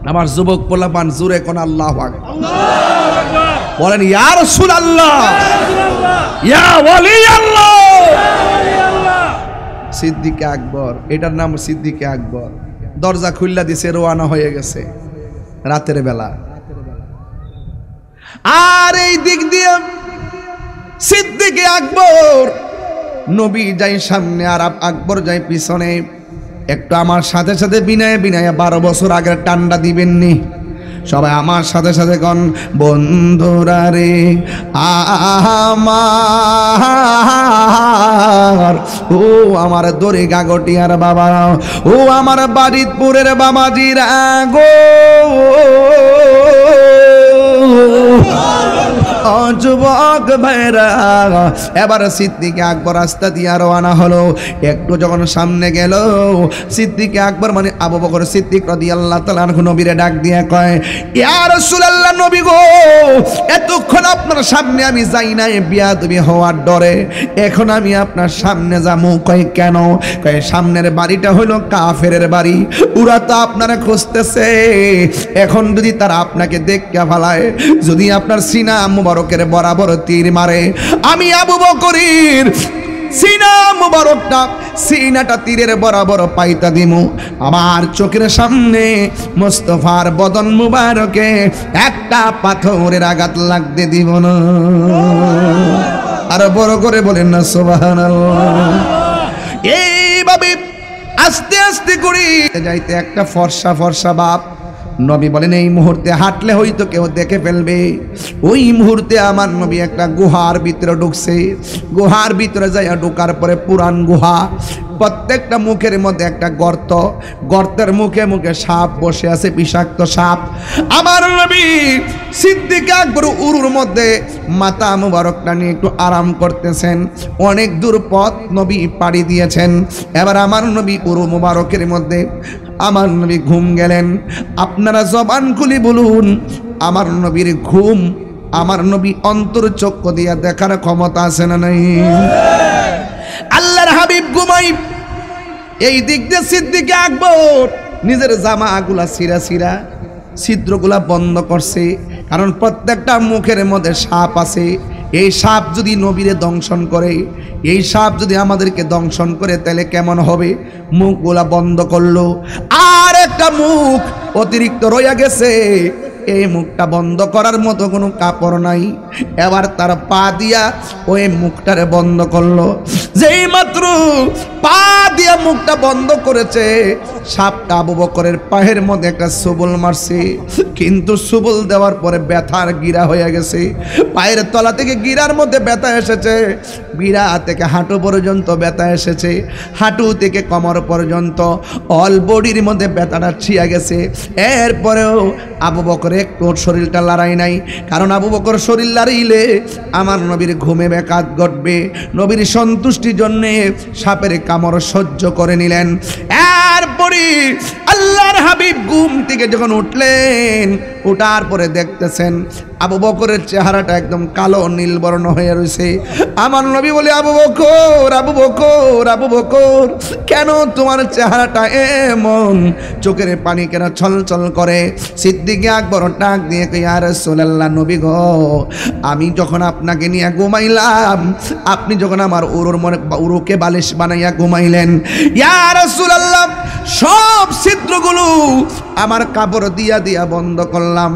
আমার যুবক পোলাপান জুড়ে কোন আল্লাহু আকবার বলেন, ইয়া রাসূলুল্লাহ, ইয়া ওয়ালি আল্লাহ। সিদ্দিকে আকবর, এটার নাম সিদ্দিকে আকবর। দরজা খুললা দিছে, রওনা হয়ে গেছে রাতের বেলা। আর এই দিক দিয়ে সিদ্দিকে আকবর, নবী যাই সামনে আর আকবর যাই পিছনে। একটু আমার সাথে সাথে বিনায় বিনায় 12 বছর আগের টান্ডা দিবেননি সবাই আমার সাথে সাথে কোন, বন্ধুরা রে আমার, ও আমার দড়ি গাগটিয়ার বাবা, ও আমার বাড়িতপুরের বাবাজিরা গো, যুবক ভাইরা। এবার সিদ্দিকে আকবর রাস্তা দিয়ে রওনা হলো। একটু যখন সামনে গেল, সিদ্দিকে আকবর মানে আবু বকর সিদ্দিক রাদিয়াল্লাহু তাআলা আনহু নবীরে ডাক দিয়ে কয়, ইয়া রাসূলুল্লাহ, নবী গো, এতক্ষণ আপনার সামনে আমি যাই নাই বিয়াদবি হওয়ার ডরে, এখন আমি আপনার সামনে যাবো। কয় কেন? কয় সামনের বাড়িটা হলো কাফেরের বাড়ি, ওরা তো আপনারা খুঁজতেছে, এখন যদি তারা আপনাকে দেখতে ফেলায়, যদি আপনার সিনা মুবারকের বরাবর তীর মারে, আমি আবু বকরের সিনা মুবারকটা, সিনাটা তীরের বরাবর পাইতা দিমু। আমার চোখের সামনে মুস্তাফার বদন মুবারকে একটা পাথরের আঘাত লাগতে দিব না। আর বড় করে বলেন না সুবহানাল্লাহ। এইভাবে আস্তে আস্তে করে যাইতে একটা ফর্সা ফর্সা বাপ, নবী বলেন এই মুহূর্তে হাঁটলে হয়তো কেউ দেখে ফেলবে। ওই মুহূর্তে আমার নবী একটা গুহার ভিতরে ঢুকছে। গুহার ভিতরে যাইয়া ঢোকার পরে পুরান গুহা, প্রত্যেকটা মুখের মধ্যে একটা গর্ত, গর্তের মুখে মুখে সাপ বসে আছে, বিষাক্ত সাপ। আমার নবী সিদ্দিক আকবর উরুর মধ্যে মাথা মুবারকটা নিয়ে একটু আরাম করতেছেন। অনেক দূর পথ নবী পাড়ি দিয়েছেন। এবার আমার নবী উরু মুবারকের মধ্যে আমার নবী ঘুম গেলেন। আপনারা জবান খুলি বলুন, আমার নবীর ঘুম, আমার নবী অন্তর চক্ষু দিয়া দেখার ক্ষমতা আছে না নাই? আল্লাহর হাবিব ঘুমাই। এই দিক দিয়ে সিদ্দিক আকবর নিজের জামাগুলা ছিঁড়া ছিঁড়া ছিদ্রগুলা বন্ধ করছে, কারণ প্রত্যেকটা মুখের মধ্যে সাপ আছে। এই সাপ যদি নবীরে দংশন করে, এই সাপ যদি আমাদেরকে দংশন করে, তাহলে কেমন হবে? মুখগুলা বন্ধ করলো। আর একটা মুখ অতিরিক্ত রইয়া গেছে, এই মুখটা বন্ধ করার মতো কোনো কাপড় নাই। এবার তার পা দিয়া ওই মুখটারে বন্ধ করলো। যেই মাত্র পা দিয়া মুখটা বন্ধ করেছে, সাপটা আবু বকরের পায়ের মধ্যে একটা সবল মারছে। কিন্তু সবল দেওয়ার পরে ব্যথার গিরা হয়ে গেছে। পায়ের তলা থেকে গিরার মধ্যে ব্যথা এসেছে, গিরা থেকে হাঁটু পর্যন্ত ব্যথা এসেছে, হাঁটু থেকে কোমর পর্যন্ত অল বডির মধ্যে ব্যথাটা ছিয়া গেছে। এরপরেও আবু বকর একটু শরীরটা লড়াই নাই, কারণ আবু বকর শরীর লড়াইলে আমার নবীর ঘুমে ব্যাঘাত ঘটবে। নবীর সন্তুষ্টির জন্যে সাপের কামড় সহ্য করে নিলেন। এরপরে আল্লাহর হাবিব ঘুম থেকে যখন উঠলেন, ওঠার পরে দেখতেছেন আবু বকরের চেহারাটা একদম কালো নীলবর্ণ হয়ে রয়েছে। আমার নবী বলে, আবু বকর, আবু বকর, আবু বকর, কেন তোমার চেহারাটা এমন? চোখের পানি কেন ছলছল করে? সিদ্দিক আকবর ডাক দিয়ে কই, ইয়া রাসূলুল্লাহ, নবী গো, আমি যখন আপনাকে নিয়ে ঘুমাইলাম, আপনি যখন আমার উরুকে বালিশ বানাইয়া ঘুমাইলেন, ইয়া রাসূলুল্লাহ, সব ছিদ্রগুলো আমার কাপড় দিয়া দিয়া বন্ধ করলাম,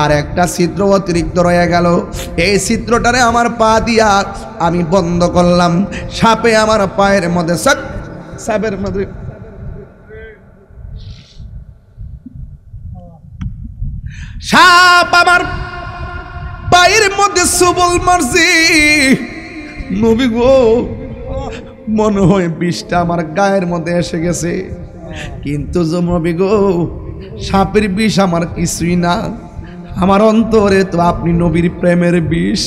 আর একটা ছিদ্র অতিরিক্ত রয়ে গেল। এই ছিদ্রটারে আমার পা দিয়া আমি বন্ধ করলাম। সাপে আমার পায়ের মধ্যে সাপের মধ্যে সাপ আমার পায়ের মধ্যে সবল মারছি। নবী গো, মনে হয় বিষটা আমার গায়ের মধ্যে এসে গেছে, কিন্তু নবী গো, সাপের বিষ আমার কিছুই না। আমার অন্তরে তো আপনি নবীর প্রেমের বিষ।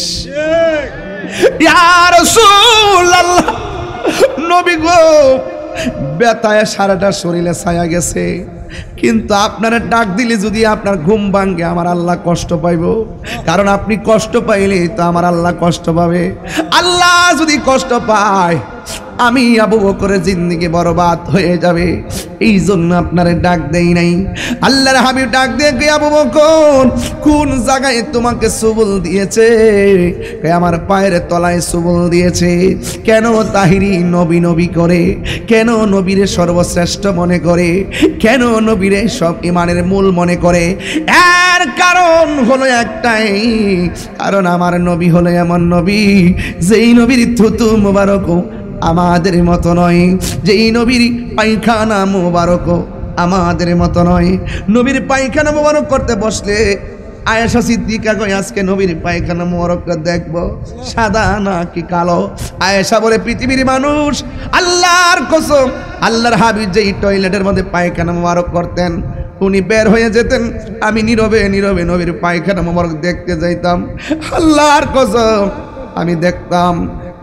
ইয়া রাসূলুল্লাহ, নবী গো, ব্যথায় সারাটা শরীরে ছায়া গেছে, কিন্তু আপনারা ডাক দিলে যদি আপনার ঘুম ভাঙ্গে আমার আল্লাহ কষ্ট পাইব, কারণ আপনি কষ্ট পাইলে তো আমার আল্লাহ কষ্ট পাবে। আল্লাহ যদি কষ্ট পায় আমি আবু বকরের জিন্দেগি বরবাদ হয়ে যাবে, এই জন্য আপনারে ডাক দেই নাই। আল্লাহর হাবিব ডাক দিয়ে কে আবু বকর, কোন জায়গায় তোমাকে সুবল দিয়েছে? কে আমার পায়ের তলায় সুবল দিয়েছে। কেন তাহিরি নবী নবী করে, কেন নবীরে সর্বশ্রেষ্ঠ মনে করে, কেন নবীরে সব ইমানের মূল মনে করে? এর কারণ হলো একটাই, কারণ আমার নবী হলো এমন নবী যেই নবীর থুতু মোবারক আমাদের মতো নয়, যেই নবীর পায়খানা মোবারক আমাদের মতো নয়। নবীর পায়খানা মোবারক করতে বসলে আয়েশা সিদ্দিকা কই আজকে নবীর পায়খানা মোবারকটা দেখবো সাদা নাকি কালো। আয়েশা বলে পৃথিবীর মানুষ, আল্লাহর কসম, আল্লাহর হাবিব যেই টয়লেটের মধ্যে পায়খানা মোবারক করতেন উনি বের হয়ে যেতেন, আমি নীরবে নীরবে নবীর পায়খানা মোবারক দেখতে যাইতাম। আল্লাহর কসম আমি দেখতাম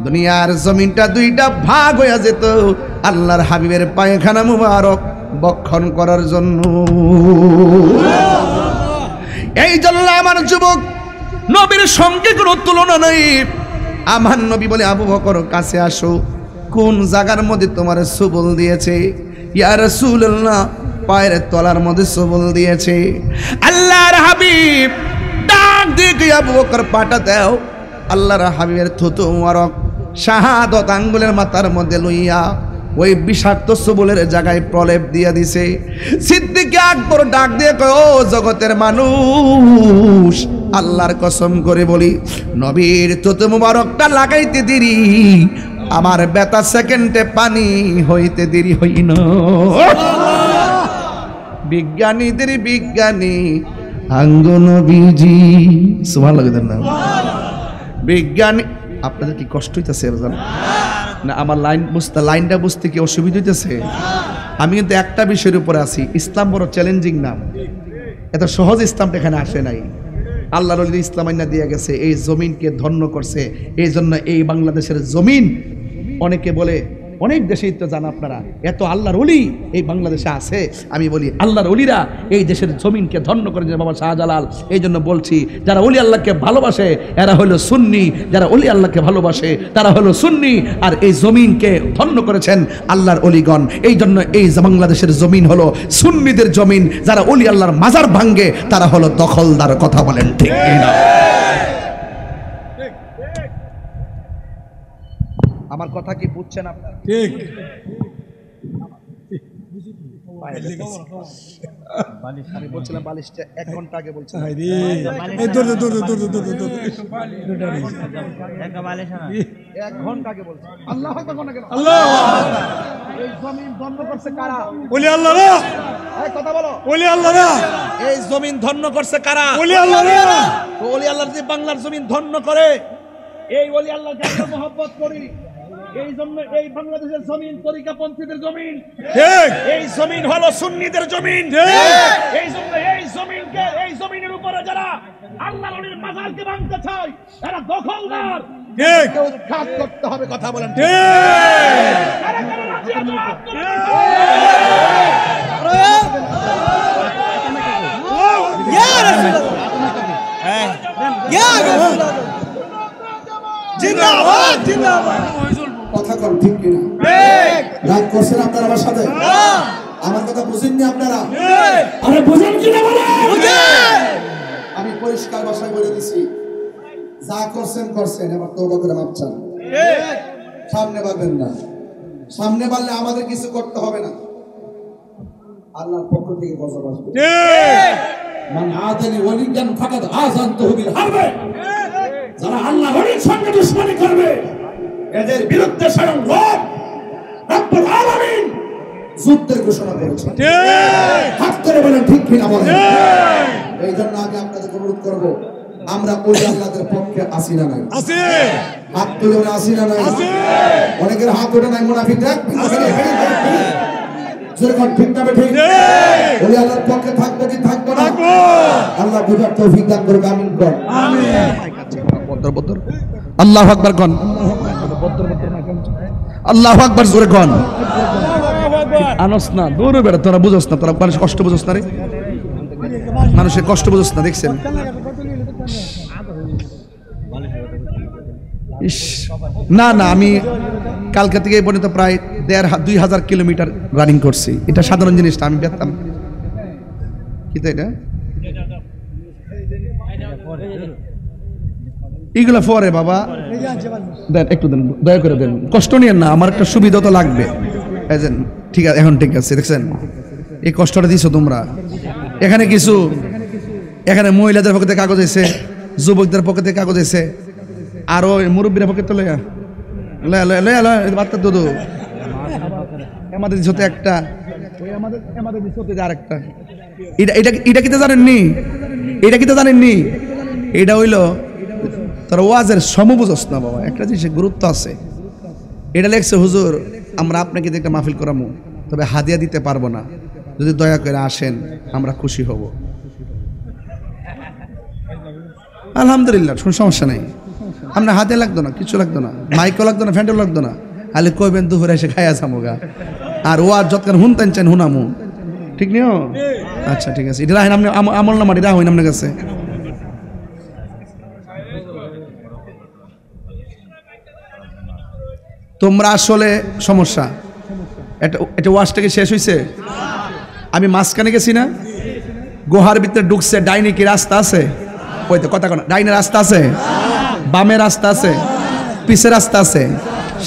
দুনিয়ার জমিনটা দুইটা ভাগ হয়ে যেত আল্লাহর হাবিবের পায়খানা মুবারক বক্ষণ করার জন্য। এই জন্য আমার যুবক, নবীর সঙ্গে কোনো তুলনা নেই। আমার নবী বলে আবু বকর কাছে আসো, কোন জায়গার মধ্যে তোমার সুবল দিয়েছে? ইয়া রাসূলুল্লাহ, পায়ের তলার মধ্যে সুবল দিয়েছে। আল্লাহর হাবিব ডাক দিয়ে আবু বকর পাটা দাও। আল্লাহর হাবিবের থুতু মুবারক শাহাদত আঙ্গুলের মাথার মধ্যে লইয়া ওই বিষাক্ত সুবলের জায়গায় প্রলেপ দিয়ে দিছে। সিদ্দিক আকবর ডাক দিয়ে কয়, ও জগতের মানুষ, আল্লাহর কসম করে বলি নবীর থুতু মুবারকটা লাগাইতে দেরি, আমার ব্যথা সেকেন্ডে পানি হইতে দেরি হই না। বিজ্ঞানীদের বিজ্ঞানী আঙ্গ নবীজি, সুবহানাল্লাহ না বিজ্ঞানী। আপনাদের কি কষ্ট হইতেছে না? আমার লাইনটা বুঝতে কি অসুবিধা হইতেছে? আমি কিন্তু একটা বিষয়ের উপরে আছি, ইসলাম বড় চ্যালেঞ্জিং নাম, এত সহজ ইসলামটা এখানে আসে নাই। আল্লাহর ওলি ইসলাম আইনা দিয়ে গেছে, এই জমিনকে ধন্য করছে। এই জন্য এই বাংলাদেশের জমিন, অনেকে বলে অনেক দেশেই তো জানা আপনারা, এত আল্লাহর ওলি এই বাংলাদেশে আছে। আমি বলি আল্লাহর ওলিরা এই দেশের জমিনকে ধন্য করেছে বাবা শাহজালাল। এই জন্য বলছি, যারা ওলি আল্লাহকে ভালোবাসে এরা হলো সুন্নি, যারা ওলি আল্লাহকে ভালোবাসে তারা হলো সুন্নি, আর এই জমিনকে ধন্য করেছেন আল্লাহর ওলিগণ। এই জন্য এই বাংলাদেশের জমিন হলো সুন্নিদের জমিন, যারা ওলি আল্লাহর মাজার ভাঙ্গে তারা হলো দখলদার। কথা বলেন ঠিক কিনা? আমার কথা কি বুঝছেন আপনারা? ঠিক। আমি বলছিলাম বালিশটা 1 ঘন্টা আগে বলছিলাম। 1 ঘন্টা আগে বলছি। আল্লাহু আকবার কেন? আল্লাহ। এই জমিন ধন্য করছে কারা? ওলি আল্লাহ না। এই কথা বলো। ওলি আল্লাহ না। এই জমিন ধন্য করছে কারা? ওলি আল্লাহ না। তো ওলি আল্লাহ যে বাংলার জমিন ধন্য করে, এই ওলি আল্লাহকে আমরা মহব্বত করি। এই জন্য এই বাংলাদেশের জমিন তরিকাপন্থীদের জমিন, ঠিক। এই জমিন হলো সুন্নিদের জমিন, ঠিক। এই জন্য এই জমিনকে, এই জমিনের উপরে যারা আল্লাহর ওলির মাজারকে ভাঙতে চায় এরা দখলদার, ঠিক। উৎখাত করতে হবে। কথা বলেন ঠিক? ইয়া রাসূলুল্লাহ, হ্যাঁ ইয়া রাসূলুল্লাহ, জিন্দাবাদ জিন্দাবাদ। কথা কম ঠিক কিনা? রাগ করছেন আপনারা আমার সাথে? আমার কথা বুঝেননি আপনারা? আরে বুঝেন কিনা বলেন? আমি পরিষ্কার ভাষায় বলে দিছি, যা করছেন করছেন, এবার তওবা করে মাপ চান। সামনে বাড়বেন না, সামনে বাড়লে আমাদের কিছু করতে হবে না, আল্লাহর পক্ষ থেকে গজব আসবে। মান আদানি ওয়ালিয়ান ফাকাদ আযানতুহু বিল হারব। যারা আল্লাহর ওলির সঙ্গে দুশমনি করবে এদের বিরুদ্ধে স্বয়ং রব্বুল আলামিন যুদ্ধের ঘোষণা করেছেন। ঠিক। হাত করে বলেন ঠিক কিনা বলেন? ঠিক। এই জন্য আমি আপনাদের অনুরোধ করব, আমরা ওলি আল্লাহদের পক্ষে আসি না নাই? আছি। হাত তুলে বলে আসি না নাই? আছি। অনেকের হাত ওঠে নাই, মুনাফিক দেখ সেরকম ঠিক না ঠিক ওই আল্লাহর পক্ষে থাকবে কি থাকবে না আল্লাহ বুঝার তৌফিক দান করুক আমিন কর আল্লাহু আকবার কোন আল্লাহু আকবার জোরে কোন আনস না দূরে বেড়া তোরা বুঝোস না তোরা মানুষের কষ্ট বুঝোস না রে মানুষের কষ্ট বুঝোস না দেখছেন ইস না না আমি কালকে থেকে এই পর্যন্ত প্রায় 1,500-2,000 কিলোমিটার রানিং করছি এটা সাধারণ জিনিসটা আমি বেতাম কি তো এটা এগুলো পরে বাবা দেন একটু দেন দয়া করে দেন কষ্ট নিয়েন না আমার একটা সুবিধা তো লাগবে ঠিক আছে এখন ঠিক আছে দেখছেন এই কষ্টটা দিছো তোমরা এখানে কিছু এখানে মহিলাদের পক্ষে কাগজ এসে যুবকদের পক্ষে কাগজ এসে আর ওই মুরব্বীরা পক্ষে তো লয়া বাচ্চা দুধু আমাদের দিতে একটা আমাদের দিতে আরেকটা এটা কিতে জানেননি এটা কিতে জানেননি এটা হইলো তোর ওয়াজের সমবুঝস না বাবা একটা জিনিসের গুরুত্ব আছে এটা লেখছে হুজুর আমরা আপনাকে একটা মাহফিল করামু তবে হাদিয়া দিতে পারবো না যদি দয়া করে আসেন আমরা খুশি হব আলহামদুলিল্লাহ কোনো সমস্যা নেই আমরা হাতে লাগতো না কিছু লাগতো না মাইকও লাগতো না ফ্যান্টও লাগতো না আলে কইবেন দুপুরে এসে খাইয়া যামোগা আর ওয়াজ যতক্ষণ শুনতেন চান হুনামু ঠিক নিও আচ্ছা ঠিক আছে এটা রাখেন আপনি আমল নামা এটা হইন আপনার কাছে তোমরা আসলে সমস্যা এটা ওয়াজটাকে শেষ হয়েছে আমি মাঝখানে গেছি না গুহার ভিতরে ঢুকছে ডাইনে কি রাস্তা আছে ওই তো কথা কোনো ডাইনে রাস্তা আছে বামে রাস্তা আছে পিছে রাস্তা আছে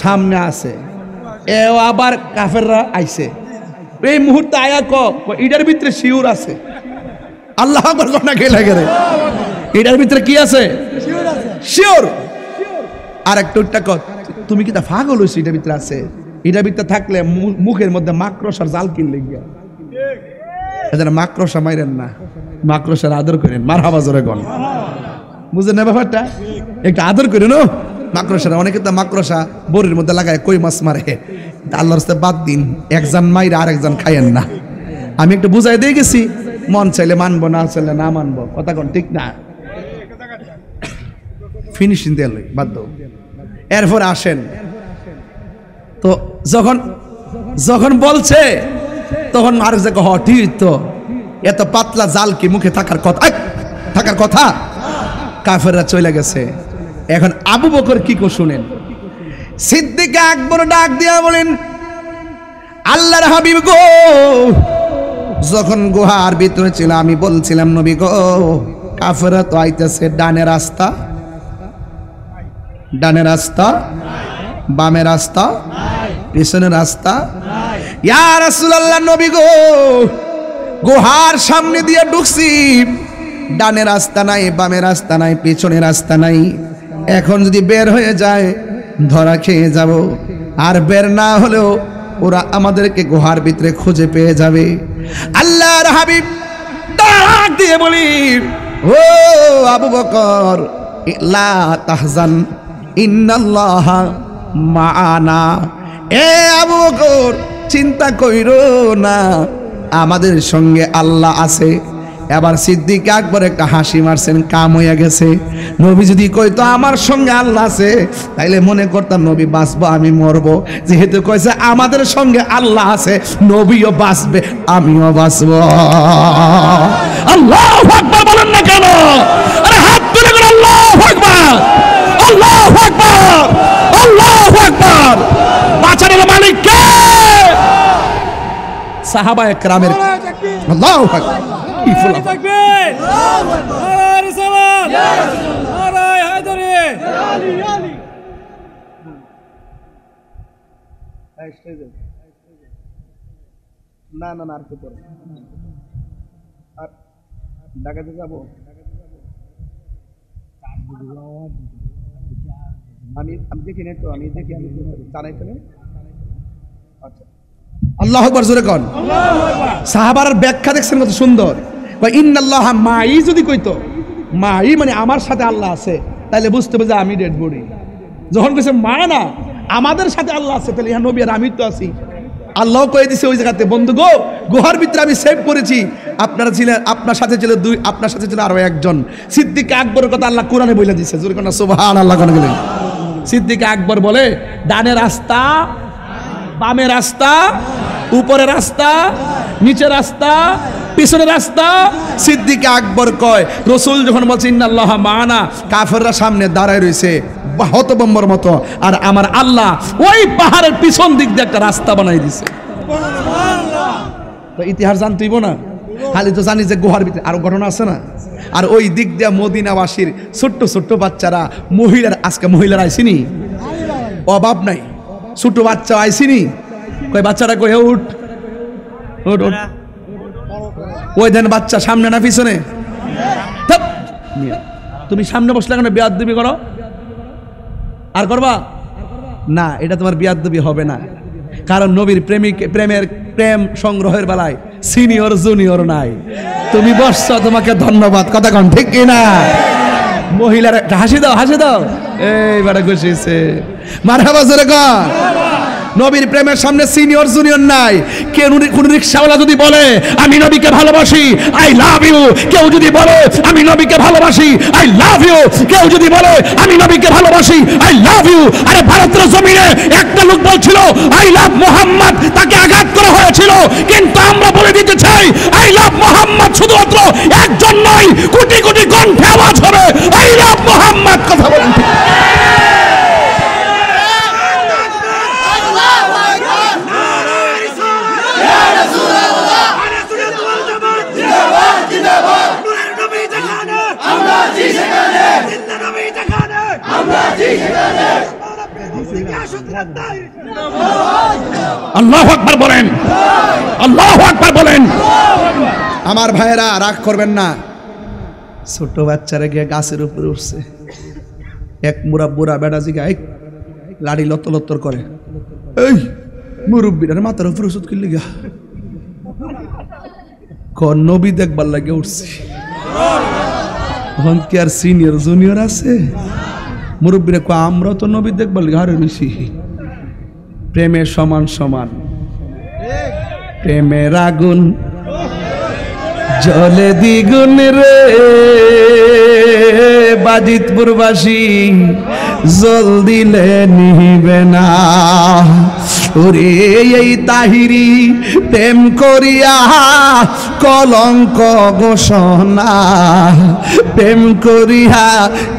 সামনে আছে এও আবার কাফেররা আইছে এই মুহূর্তে আয়া এটার ভিতরে শিউর আছে আল্লাহ আকবার কোনা কে লাগে রে এটার ভিতরে কি আছে শিউর আর একটা তুমি কি তা পাগল হইছো এটার ভিতরে আছে এটার ভিতরে থাকলে মুখের মধ্যে মাকড়সার জাল কিনলে গিয়া এজন্য মাকড়সা মাইরেন না মাকড়সার আদর করেন মারহাবা জোরে কোন বুঝেন না ব্যাপারটা একটু আদর করেন ও মাকড়সারা অনেকে তো মাকড়সা বড়ির মধ্যে লাগায় কই মাছ মারে আল্লাহর রাস্তায় বাদ দিন একজন মাইরা আর একজন খাইয়েন না আমি একটু বুঝাই দিয়ে গেছি মন চাইলে মানবো না চাইলে না মানবো কথা কোন ঠিক না ফিনিশিং দিয়ে বাধ্য এরপর আসেন তো যখন বলছে তখন আর যে ঠিক তো এত পাতলা জাল কি মুখে থাকার কথা কাফেররা চলে গেছে এখন আবু বকর কি কো শুনেন সিদ্দিক আকবর ডাক দিয়া বলেন আল্লাহর হাবিব গো যখন গুহার ভিতরে ছিল আমি বলছিলাম নবী গো কাফেররা তো আইতেছে ডানে রাস্তা বামে রাস্তা পিছনে রাস্তা ইয়া রাসূলুল্লাহ নবী গো গুহার সামনে দিয়ে ঢুকছি ডানে রাস্তা নাই বামে রাস্তা নাই পিছনে রাস্তা নাই এখন যদি বের হয়ে যায় ধরা খেয়ে যাব আর বের না হলেও ওরা আমাদেরকে গুহার ভিতরে খুঁজে পেয়ে যাবে আল্লাহর হাবিব ডাক দিয়ে বলি ও আবু বকর লা তাহজান ইন্নাল্লাহা মাআনা এ আবু বকর চিন্তা কইরো না আমাদের সঙ্গে আল্লাহ আছে এবার সিদ্দিক আকবর একটা হাসি মারছেন কাম হইয়া গেছে নবী যদি কইতো আমার সঙ্গে আল্লাহ আছে তাইলে মনে করতাম নবী বাঁচবো আমি মরবো যেহেতু কইছে আমাদের সঙ্গে আল্লাহ আছে নবীও বাঁচবে আমিও বাঁচবো আল্লাহু আকবার বলেন না কেন আরে হাত তুলে বলেন আল্লাহু আকবার আল্লাহু আকবার আল্লাহু আকবার বাঁচানোর মালিক কে সাহাবায়ে কেরামের আল্লাহু আকবার তাকবীর আল্লাহু আকবার সালাম ইয়া রাসূলুল্লাহ নারায়ে হায়দারি আলী না আর তো পরে আর ঢাকাতে যাব আমি দেখি না তো আমি দেখি আমি জানাই তো আচ্ছা আল্লাহু আকবার জোরে কোন আল্লাহু আকবার সাহাবার ব্যাখ্যা দেখছেন কত সুন্দর কই ইন্নাল্লাহা মাই যদি কইতো মাই মানে আমার সাথে আল্লাহ আছে তাহলে বুঝতে হবে যে আমি ডেড বডি যখন কইছে মা না আমাদের সাথে আল্লাহ আছে তাহলে ইহা নবী আর আমি তো আছি আল্লাহ কয়ে দিছে ওই জায়গাতে, বন্ধু গো গুহার ভিতরে আমি সেভ করেছি, আপনারা ছিলেন, আপনার সাথে ছিল দুই, আপনার সাথে ছিল আরো একজন। সিদ্দিক আকবরের কথা আল্লাহ কোরআনে বলে দিছে, জোরে কোন সুবহানাল্লাহ কোন গেলেন। সিদ্দিক আকবর বলে ডানে রাস্তা, বামে রাস্তা, উপরে রাস্তা, নিচে রাস্তা, পিছনে রাস্তা। সিদ্দিক আকবর কয় রাসূল যখন বলছে ইন্নাল্লাহ মা'ানা, কাফেররা সামনে দাঁড়ায় রয়েছে হতবম্বর মতো, আর আমার আল্লাহ ওই পাহাড়ের পিছন দিক দিয়ে একটা রাস্তা বানাই দিছে। তো ইতিহাস জানতেইব না, খালি তো জানি যে গুহার ভিতরে আরো ঘটনা আছে না। আর ওই দিক দিয়ে মদিনাবাসীর ছোট্ট ছোট্ট বাচ্চারা, মহিলার, আজকে মহিলারা আইসিনি, অভাব নাই, ছোট বাচ্চা আইসিনি, কই বাচ্চারা কই উঠ উঠ উঠ, ওই দেন বাচ্চা সামনে না পিছনে? তুমি সামনে বসলে কেন বেয়াদবি করো? আর করবা না, এটা তোমার বিয়াদবি হবে না, কারণ নবীর প্রেম সংগ্রহের বেলায় সিনিয়র জুনিয়র নাই। তুমি বসছ, তোমাকে ধন্যবাদ, কথা কন ঠিক কিনা? মহিলারা হাসি দাও, হাসি দাও, এইবারে খুশিছে, মারহাবা জোরে কন। নবীর প্রেমের সামনে সিনিয়র জুনিয়র নাই। কোন রিকশাওয়ালা যদি বলে আমি নবীকে ভালোবাসি, আই লাভ ইউ, কেউ যদি বলে আমি নবীকে ভালোবাসি, আই লাভ ইউ, কেউ যদি বলে আমি নবীকে ভালোবাসি, আই লাভ ইউ। আরে ভারতের জমিনে একটা লোক বলছিল আই লাভ মোহাম্মদ, তাকে আঘাত করা হয়েছিল, কিন্তু আমরা বলে দিতে চাই আই লাভ মোহাম্মদ শুধুমাত্র একজন নয়, কোটি কোটি কণ্ঠে আওয়াজ হবে আই লাভ মোহাম্মদ। কথা বলেন ঠিক? আল্লাহু আকবার বলেন, আল্লাহু আকবার বলেন। আমার ভাইয়েরা রাগ করবেন না, ছোট বাচ্চারা গিয়ে গাছের উপরে উঠছে, এক বুড়া বেটা জিগায় লাড়ি লত্তর লত্তর করে, এই মুরব্বীর মাথার উপরে ওষুধ কিনলে গা কোন নবী দেখবার লাগে উঠছে। এখন কি আর সিনিয়র জুনিয়র আছে? মুরব্বীরা কয় আমরা তো নবী দেখবার লাগে আরো বেশি। প্রেমে সমান সমান, প্রেমের আগুন জলে দ্বিগুণ রে, বাজিতপুরবাসী জল দিলে নিবে না। ওরে এই তাহিরি প্রেম করিয়া কলঙ্ক ঘোষণা, প্রেম করিয়া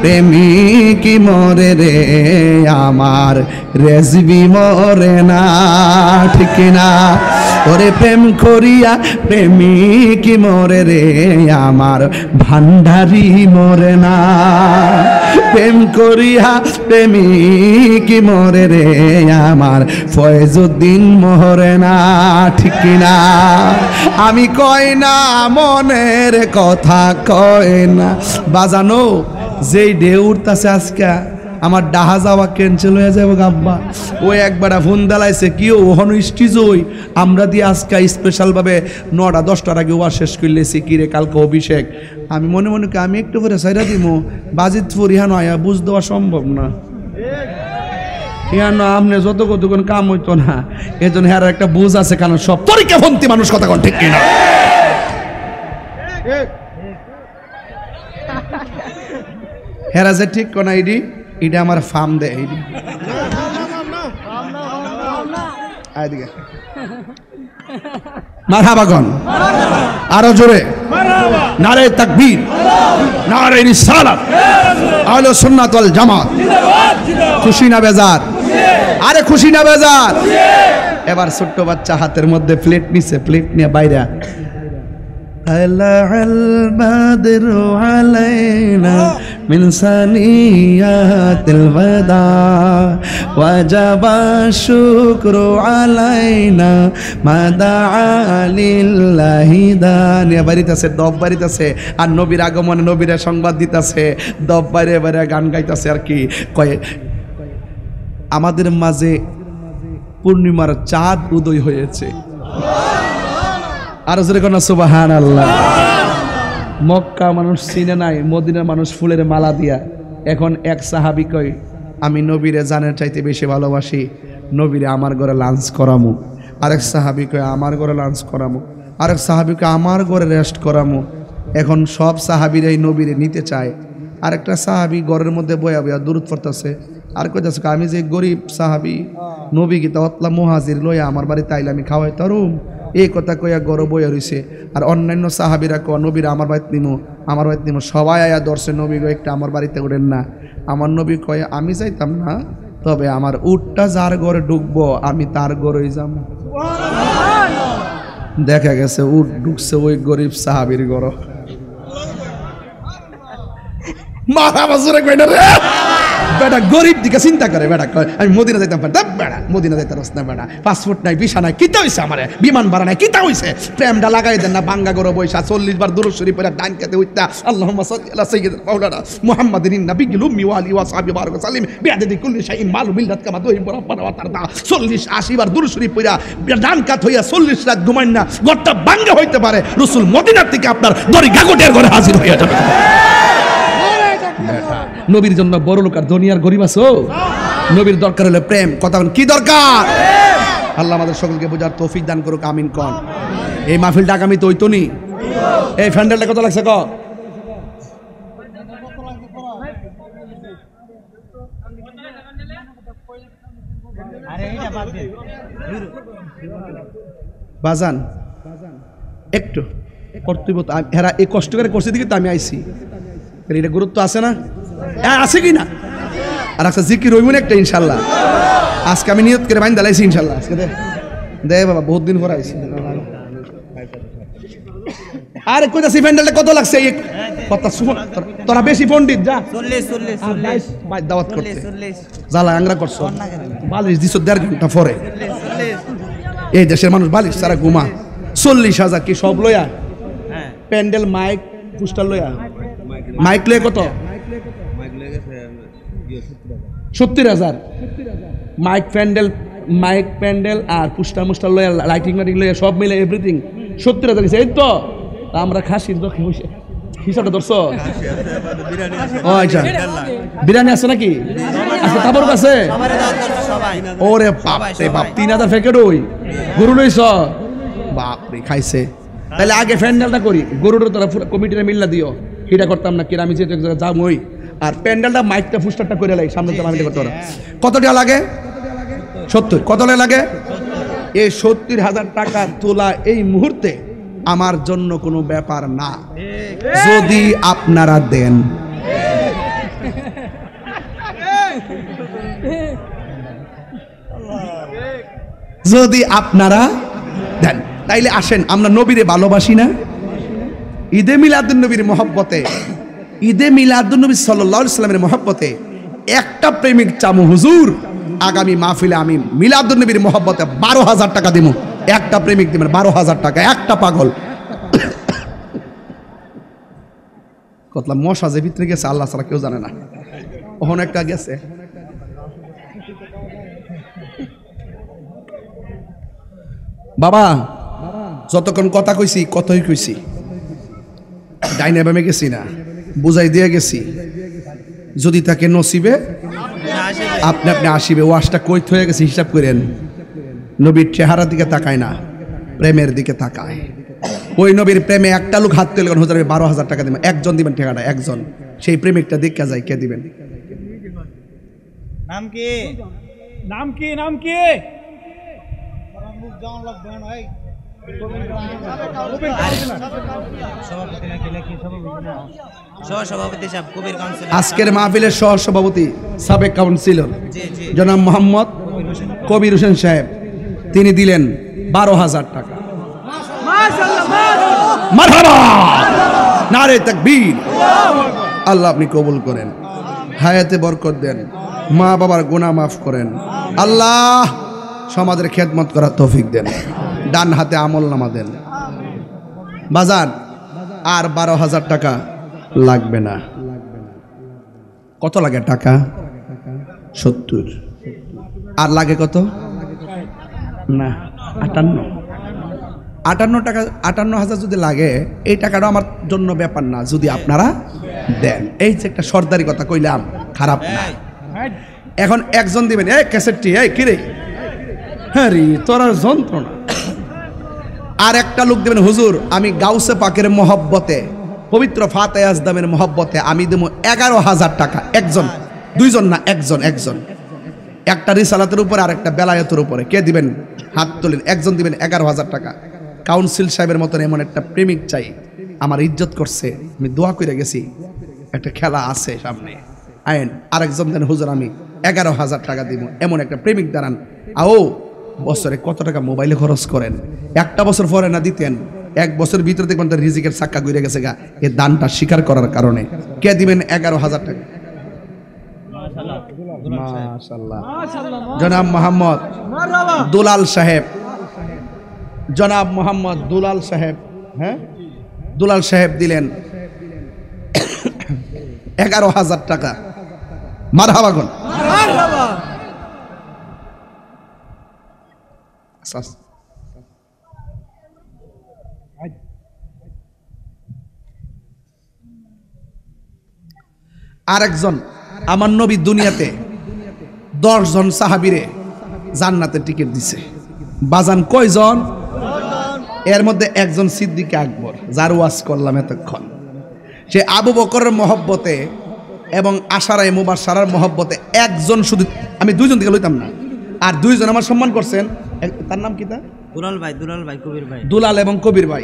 প্রেমিকি মরে রে, আমার রেজবি মরে না, ঠিক না? ওরে প্রেম করিয়া প্রেমিকি মরে রে, আমার ভান্ডারি মরে না। প্রেম করিয়া প্রেমিকি মরে রে, আমার ফয়জুদ্দিন মরে না, ঠিক না? আমি কই না মনের কথা কয় না। বাজানো যেই ঢেউ উঠতেছে আজকে, আমার ডাহা যাওয়া ক্যান্সেল হয়ে যাবে গাব্বা। ওই একবার ফোন দালাইছে কি ওহন স্টিজ, ওই আমরা দিয়ে আজকে স্পেশাল ভাবে 9টা-10টার আগে ওয়া শেষ করলেছি, কি রে কালকে অভিষেক। আমি মনে মনে আমি একটু করে সাইরা দিমু, বাজিতপুর ইহানো আয়া বুঝ দেওয়া সম্ভব না, ইহানো আপনি যত কতক্ষণ কাম হইতো না, এজন্য হ্যাঁ একটা বুঝ আছে, কারণ সব তরিকে ফন্তি মানুষ, কথা কোন ঠিক কিনা? হেরা যে ঠিক কোন আইডি, এটা আমার ফার্ম দেয় আইডি। আইদিকে মারহাবা গন, আরো জোরে নারে তাকবীর, নারে রিসালাত, আহলে সুন্নাত ওয়াল জামাত। খুশি না বেজার? আরে খুশি না বেজার? এবার ছোট্ট বাচ্চা হাতের মধ্যে প্লেট নিছে, প্লেট নিয়ে বাইরে طلع البدر علينا من ثنيات الوداع وجب الشكر علينا ما دعا لله দানিয়া বাড়িতেছে, দব বাড়িতেছে, আর নবীর আগমনে নবীরা সংবাদ দিতেছে, দব বাইরে বাইরে গান গাইতেছে। আর কি কয়, আমাদের মাঝে পূর্ণিমার চাঁদ উদয় হয়েছে। আর জোরে কোন সুবহানাল্লাহ। মক্কা মানুষ চিনে নাই, মদিনার মানুষ ফুলের মালা দিয়া। এখন এক সাহাবী কই, আমি নবীরে জানের চাইতে বেশি ভালোবাসি, নবীরে আমার ঘরে লাঞ্চ করামু। আরেক সাহাবিকে আমার ঘরে লাঞ্চ করামো, আরেক সাহাবিকে আমার ঘরে রেস্ট করামো। এখন সব সাহাবিরা এই নবীরে নিতে চায়। আরেকটা সাহাবি ঘরের মধ্যে বয়া বয়া দূরত পড়তেছে, আর কইতাছে আমি যে গরিব সাহাবি, নবী গীতা অতলা মুহাজির লইয়া আমার বাড়িতে আইলে আমি খাওয়াই তারুম, এই কথা কইয়া গরো বইয়া রইছে। আর অন্যান্য সাহাবিরা কয় নবীরা আমার বাড়িতে নিমো, আমার বাড়িতে নিমো। সবাই আয়া দর্শে নবী গো একটা আমার বাড়িতে উঠেন না। আমার নবী কয় আমি যাইতাম না, তবে আমার উটটা যার ঘরে ঢুকবো আমি তার ঘরেই যাব। দেখা গেছে উট ঢুকছে ওই গরিব সাহাবির ঘর। মাথা বছরে কই না রে বেটা, গরিব দিকে চিন্তা করে বেটা, কয় আমি মদিনা যাইতাম পারতাম, বেটা মদিনা যাইতে রস না, বেটা পাসপোর্ট নাই, ভিসা নাই, কিতা হইছে আমারে, বিমান ভাড়া নাই, কিতা হইছে, প্রেমটা লাগাই দেন না, বাঙ্গা গরো বৈশা 40 বার দুরূদ শরীফ পড়া ডান কাতে উঠতা আল্লাহুম্মা সাল্লি আলা সাইয়্যিদিনা মাওলানা মুহাম্মাদিন নাবিয়্যিল উম্মি ওয়া আলিহি ওয়া সাহবিহি বারাক ওয়া সাল্লিম বিআদাদি কুল্লি শাইইন মালু মিল্লাত কামা তুহিব্বু রাব্বানা ওয়া তারদা। 40-80 বার দুরূদ শরীফ পড়া ডান কাত হইয়া 40 রাত ঘুমাইন না, ঘরটা বাঙ্গা হইতে পারে, রাসূল মদিনা থেকে আপনার দড়ি গাগটের ঘরে হাজির হইয়া যাবে। নবীর জন্য বড় লোক আর দুনিয়ার গরিব আছো? নবীর দরকার হলো প্রেম। কথা কি দরকার? আল্লাহ আমাদের সকলকে বোঝার তৌফিক দান করুক, আমিন কোন। এই মাহফিলটা আগামী তো হইতনি। এই ফ্যান্ডেলটা কত লাগছে ক? বাজান একটু কর্তব্য হেরা এই কষ্ট করে করছে দিকে তো আমি আইছি, এটা গুরুত্ব আছে না? আছে কি না? আর একটা জিকির হইব না একটা ইনশাল্লাহ। আজকে আমি নিয়ত করে বাইন দালাইছি ইনশাল্লাহ। আজকে দে বাবা, বহুত দিন পর আইছি। আরে কইতাছি প্যান্ডেলটা কত লাগছে? কথা শুন, তোরা বেশি পণ্ডিত যা 40 দাওয়াত করতে জ্বালা আংরা করছো, বালিশ দিছো 1.5 ঘন্টা পরে। এই দেশের মানুষ বালিশ সারা ঘুমা। 40,000 কি সব লইয়া? প্যান্ডেল মাইক পোস্টার লইয়া, মাইক লয়ে কত? 70,000 মাইক প্যান্ডেল আর পোস্টার মুস্টার লইয়া, লাইটিং লইয়া সব মিলে এভরিথিং 70,000 গেছে। এই তো আমরা খাসির হিসাবটা ধরছো? ও আচ্ছা, বিরিয়ানি আছে নাকি? আচ্ছা, তাবরক আছে? ওরে বাপ রে বাপ, 3,000 প্যাকেট ওই গরু লইছ? বাপ রে, খাইছে। তাহলে আগে প্যান্ডেলটা করি, গরুটা তোরা কমিটিরা মিল্লা দিও, এটা করতাম না কি আমি যেহেতু এক জায়গায় যাবো। ওই আর প্যান্ডেলটা মাইকটা ফুস্টারটা করে লাগে সামনে তো আমি করতে পারো। কত টাকা লাগে? 70। কত লাগে? এই 70,000 টাকা তোলা এই মুহূর্তে আমার জন্য কোনো ব্যাপার না, যদি আপনারা দেন। যদি আপনারা দেন তাইলে আসেন, আমরা নবীরে ভালোবাসি না? ঈদে মিলাদুন নবীর মহব্বতে, ঈদে মিলাদুন নবী সাল্লাল্লাহু আলাইহি সাল্লামের মহব্বতে একটা প্রেমিক চামু হুজুর, আগামী মাহফিলে আমি মিলাদুন নবীর মহব্বতে 12,000 টাকা দিব। একটা প্রেমিক দিবেন 12,000 টাকা, একটা পাগল। কতলা মশা যে ভিতরে গেছে আল্লাহ ছাড়া কেউ জানে না। ওখানে একটা গেছে, বাবা যতক্ষণ কথা কইছি কতই কইছি, ডাইনে বামে গেছি না, বুঝাই দিয়ে গেছি। যদি তাকে নসিবে আপনি আপনি আসিবে। ওয়াশটা কই হয়ে গেছে হিসাব করেন। নবীর চেহারার দিকে তাকায় না, প্রেমের দিকে তাকায়। ওই নবীর প্রেমে একটা লোক হাত তুলে হুজুর 12,000 টাকা দিবেন, একজন দিবেন টাকাটা, একজন। সেই প্রেমিকটা দেখে যায়, কে দিবেন? নাম কি? নাম কি? নাম কি? আজকের মাহফিলের সহ সভাপতি সাবেক কাউন্সিলর জনাব মোহাম্মদ কবির হোসেন সাহেব, তিনি দিলেন 12,000 টাকা। মারহাবা, নারে তাকবীর। আল্লাহ আপনি কবুল করেন, হায়াতে বরকত দেন, মা বাবার গুনাহ মাফ করেন। আল্লাহ সমাজের খেদমত করার তৌফিক দেন, ডান হাতে আমল নামা দেন। বাজার আর 12,000 টাকা লাগবে না। কত লাগে টাকা? 70। আর লাগে কত? না 58 টাকা। 58,000 যদি লাগে, এই টাকাটা আমার জন্য ব্যাপার না, যদি আপনারা দেন। এই যে একটা সর্দারি কথা কইলাম, খারাপ না। এখন একজন দিবেন, এই ক্যাসেটটি, এই কিরে হ্যাঁ রে তোর আর যন্ত্রণা। আর একটা লোক দেবেন, হুজুর আমি গাউসে পাকের মহব্বতে, পবিত্র ফাতে আজদামের মহব্বতে আমি দেবো 11,000 টাকা। একজন, দুইজন না, একজন। একটা রিসালাতের উপরে আর একটা বেলায়েতের উপরে। কে দিবেন? হাত তোলেন। একজন দিবেন 11,000 টাকা। কাউন্সিল সাহেবের মতন এমন একটা প্রেমিক চাই, আমার ইজ্জত করছে, আমি দোয়া করে গেছি, একটা খেলা আছে সামনে, আইন। আরেকজন দেন, হুজুর আমি 11,000 টাকা দিব, এমন একটা প্রেমিক দাঁড়ান। আও বছরে কত টাকা মোবাইলে খরচ করেন, একটা বছর পরে না দিতেন, 1 বছর ভিতরে দেখবেন তার রিজিকের চাক্কা ঘুরে গেছে গা, এই দানটা স্বীকার করার কারণে। কে দিবেন 11,000 টাকা? মাশাআল্লাহ। জনাব মোহাম্মদ দুলাল সাহেব, জনাব মোহাম্মদ দুলাল সাহেব, হ্যাঁ দুলাল সাহেব দিলেন 11,000 টাকা। মারহাবা গুন। আরেকজন, আমার নবী দুনিয়াতে 10 জন সাহাবীরে জান্নাতের টিকিট দিছে। বাজান কয়জন? এর মধ্যে একজন সিদ্দিক আকবর, যার ওয়াজ করলাম এতক্ষণ। সে আবু বকরের মহব্বতে এবং আশারায়ে মুবাশশারার মহব্বতে একজন শুধু, আমি 2 জন থেকে লইতাম না, আর 2 জন আমার সম্মান করছেন। তার নাম কি? তা দুলাল ভাই কবির ভাই, দুলাল এবং কবির ভাই।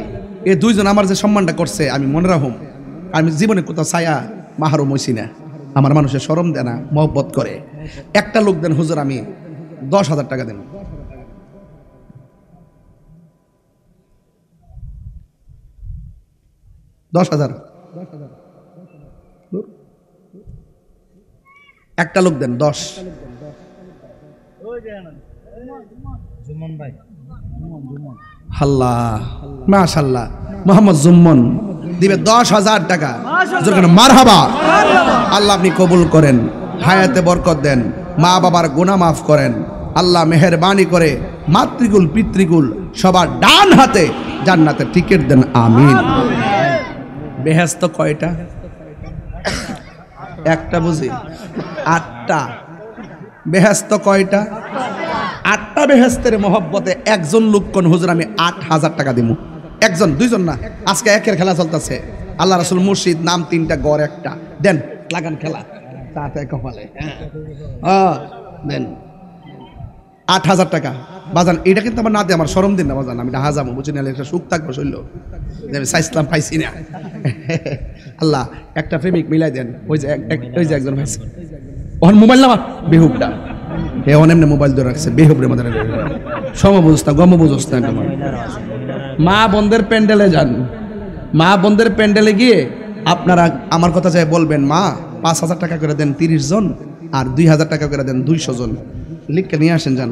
এই 2 জন আমার যে সম্মানটা করছে আমি মনে রাখুম। আমি জীবনে কোথাও ছায়া মাহরুম হইছি না। আমার মানুষের শরম দেয় না, মহব্বত করে। একটা লোক দেন, হুজুর আমি 10,000 টাকা দেন। 10,000। একটা লোক দেন 10। আল্লাহ মাশাআল্লাহ, মোহাম্মদ জুম্মন দিবে 10,000 টাকা। মারহাবা। আল্লাহ আপনি কবুল করেন, হায়াতে বরকত দেন, মা বাবার গুনাহ মাফ করেন। আল্লাহ মেহেরবানি করে মাতৃকুল পিতৃকুল সবার ডান হাতে জান্নাতের টিকিট দেন, আমিন। বেহেশত কয়টা? একটা বুঝি, 8টা। বেহেশত কয়টা? 8টা বেহেশতের মহব্বতে একজন লোক কোন, হুজুর আমি 8,000 টাকা দিব। একজন, 2 জন না। আজকে একের খেলা চলতেছে, আল্লাহ রাসূল মুর্শিদ, নাম 3টা, গড় 1টা। দেন লাগান খেলা তাতে কপালে, দেন 8,000 টাকা। বাজান এটা কিন্তু আমার না দিয়ে আমার শরম দিন না বাজান, আমি ঢাহা যাবো, বুঝি না, একটা সুখ থাকবো শৈল, সাইসলাম পাইছি না। আল্লাহ একটা প্রেমিক মিলাই দেন। ওই যে একজন ভাইছে, ওর মোবাইল নামা বেহুবটা, হে অনেমনে মোবাইল ধরে রাখছে, বেহুবরে মধ্যে সম বুঝতা গম বুঝস না। মা বোনদের প্যান্ডেলে যান, মা বোনদের প্যান্ডেলে গিয়ে আপনারা আমার কথা চাই বলবেন, মা 5,000 টাকা করে দেন 30 জন, আর 2,000 টাকা করে দেন 200 জন, লিখে নিয়ে আসেন যান।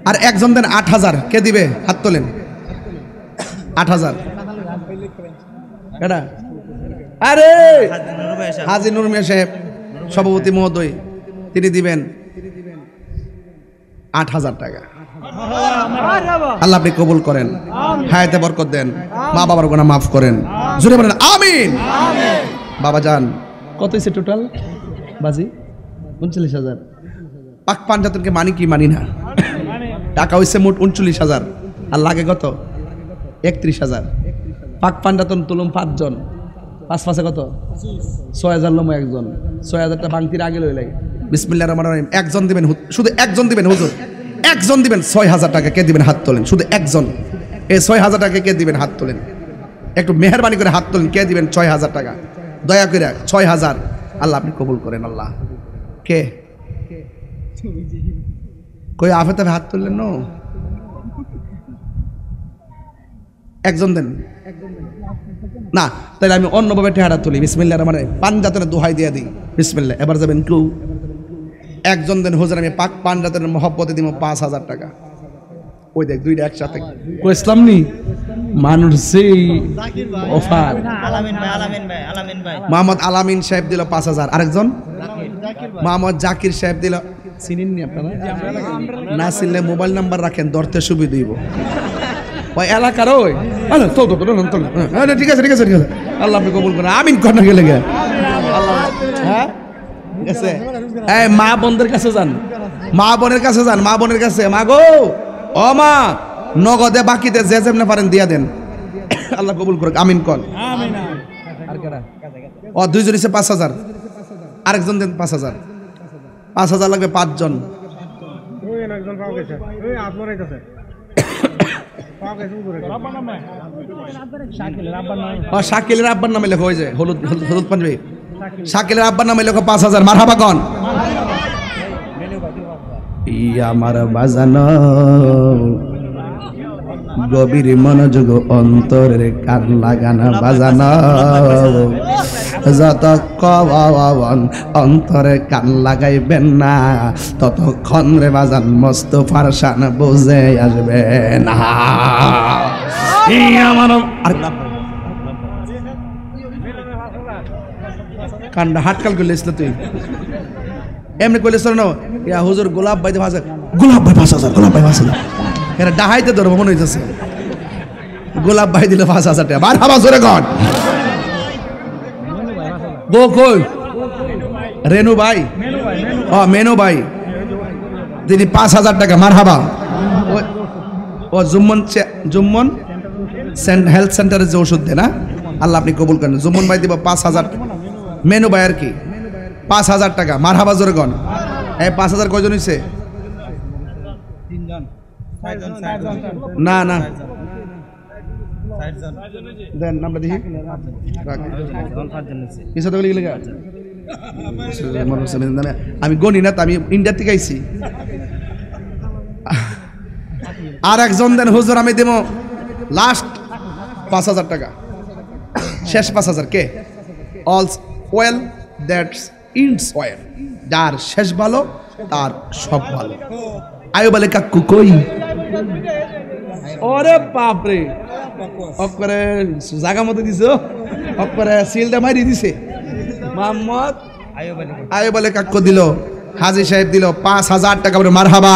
আর একজন দেন 8,000। কে দিবে? হাত তোলেন। 8,000। আরে হাজী নূর মিয়া সাহেব, সভাপতি মহোদয়, তিনি দিবেন 8,000 টাকা। আল্লাহ আপনি কবুল করেন, হায়াতে বরকত দেন, মা বাবার গুনাহ মাফ করেন। জোরে বলেন আমিন। বাবা যান, কত হয়েছে টোটাল বাজি? 39,000। পাক পাঞ্জাতনকে মানি কি মানি না, টাকা হয়েছে মোট 39,000। আর লাগে কত? 31,000। পাক পাঞ্জাতন তুলুম 5 জন, 5 5 কত? 6,000 লম একজন। 6,000টা বাংতির আগে লই লাগে। বিসমিল্লাহির রহমানির রহিম। একজন দিবেন, শুধু একজন দিবেন হুজুর, একজন দিবেন 6,000 টাকা। কে দিবেন? হাত তোলেন। শুধু একজন। এই 6,000 টাকা কে দিবেন? হাত তোলেন। একটু মেহেরবানি করে হাত তোলেন। কে দিবেন 6,000 টাকা? দয়া করে 6,000। আল্লাহ আপনি কবুল করেন। আল্লাহ কে কই আফেতে হাত তুললেন? নো, একজন দেন না, তাহলে আমি অন্যভাবে টেহারা তুলি। বিসমিল্লাহির রহমানির রহিম। পাঞ্জাতনের দোহাই দিয়ে দিই। বিসমিল্লাহ। এবার যাবেন কেউ একজন দেন, হুজুর আমি পাক পাঞ্জাতনের মহব্বতে দিব 5,000 টাকা। ওই দেখ 2টা একসাথে কই ইসলাম নি মানুষ সেই অফার। মোহাম্মদ আলামিন সাহেব দিল 5,000। আরেকজন মোহাম্মদ জাকির সাহেব দিল, চিনেননি আপনারা? না চিনলে মোবাইল নাম্বার রাখেন, ধরতে সুবিধা দিব। ওই এলাকার ওই ঠিক আছে ঠিক আছে ঠিক আছে। আল্লাহ আপনি কবুল করেন, আমিন কর না গেলে আল্লাহ। হ্যাঁ ঠিক আছে এই মা বোনদের কাছে যান, মা বোনের কাছে যান, মা বোনের কাছে, মা গো ও মা নগদে বাকিতে যে যেমনে পারেন দিয়া দেন, আল্লাহ কবুল করুক, আমিন কল। আমিন। ও দুইজন এসে 5,000, আরেকজন দেন 5,000, 5,000 লাগবে 5 জন। শাকিলের আব্বার নামে লেখো, ওই যে হলুদ হলুদ পাঞ্জাবি, শাকিলের আব্বার নামে লেখো 5,000, মারহাবা কন। আমার বাজানো গভীর মনোযোগ অন্তরের কান লাগানো বাজানো, যতক্ষণ অন্তরে কান লাগাইবেন না ততক্ষণ রে বাজান মস্ত ফারসান বুঝে আসবে না। আমার কান্ডা হাটকাল করলিস তুই এমনি করলিস না, ইয়া হুজুর গোলাপ ভাই 5,000, গোলাপ ভাই 5,000, গোলাপ ভাই 5,000, এরা ডাহাইতে ধরবো মনে হইতেছে। গোলাপ ভাই দিল 5,000 টাকা, বার হাবা জোরে কর। গো কই রেনু ভাই, ও মেনু ভাই তিনি 5,000 টাকা, মারহাবা। ও জুম্মন হেলথ সেন্টারে যে ওষুধ দেয় না, আল্লাহ আপনি কবুল করেন। জুম্মন ভাই দিব 5,000, মেনু ভাই আর কি 5,000 টাকা, মারহাবা জোরে কন। এই 5,000 কয়জন হইছে? না না দেন নাম্বার দেখি, আমি গণি না, আমি ইন্ডিয়া থেকে আইছি। আর একজন দেন হুজুর, আমি দেব লাস্ট 5,000 টাকা, শেষ 5,000 কে? All well that's ends well, যার শেষ ভালো তার সব ভালো। আয়ো বলে কাকু কই, ওরে বাপরে অকরে জায়গা মতো দিছো, অকরে সিলটা মারি দিছে। মোহাম্মদ আয়ো বলে কাকু দিল, হাজী সাহেব দিল 5,000 টাকা, মারহাবা।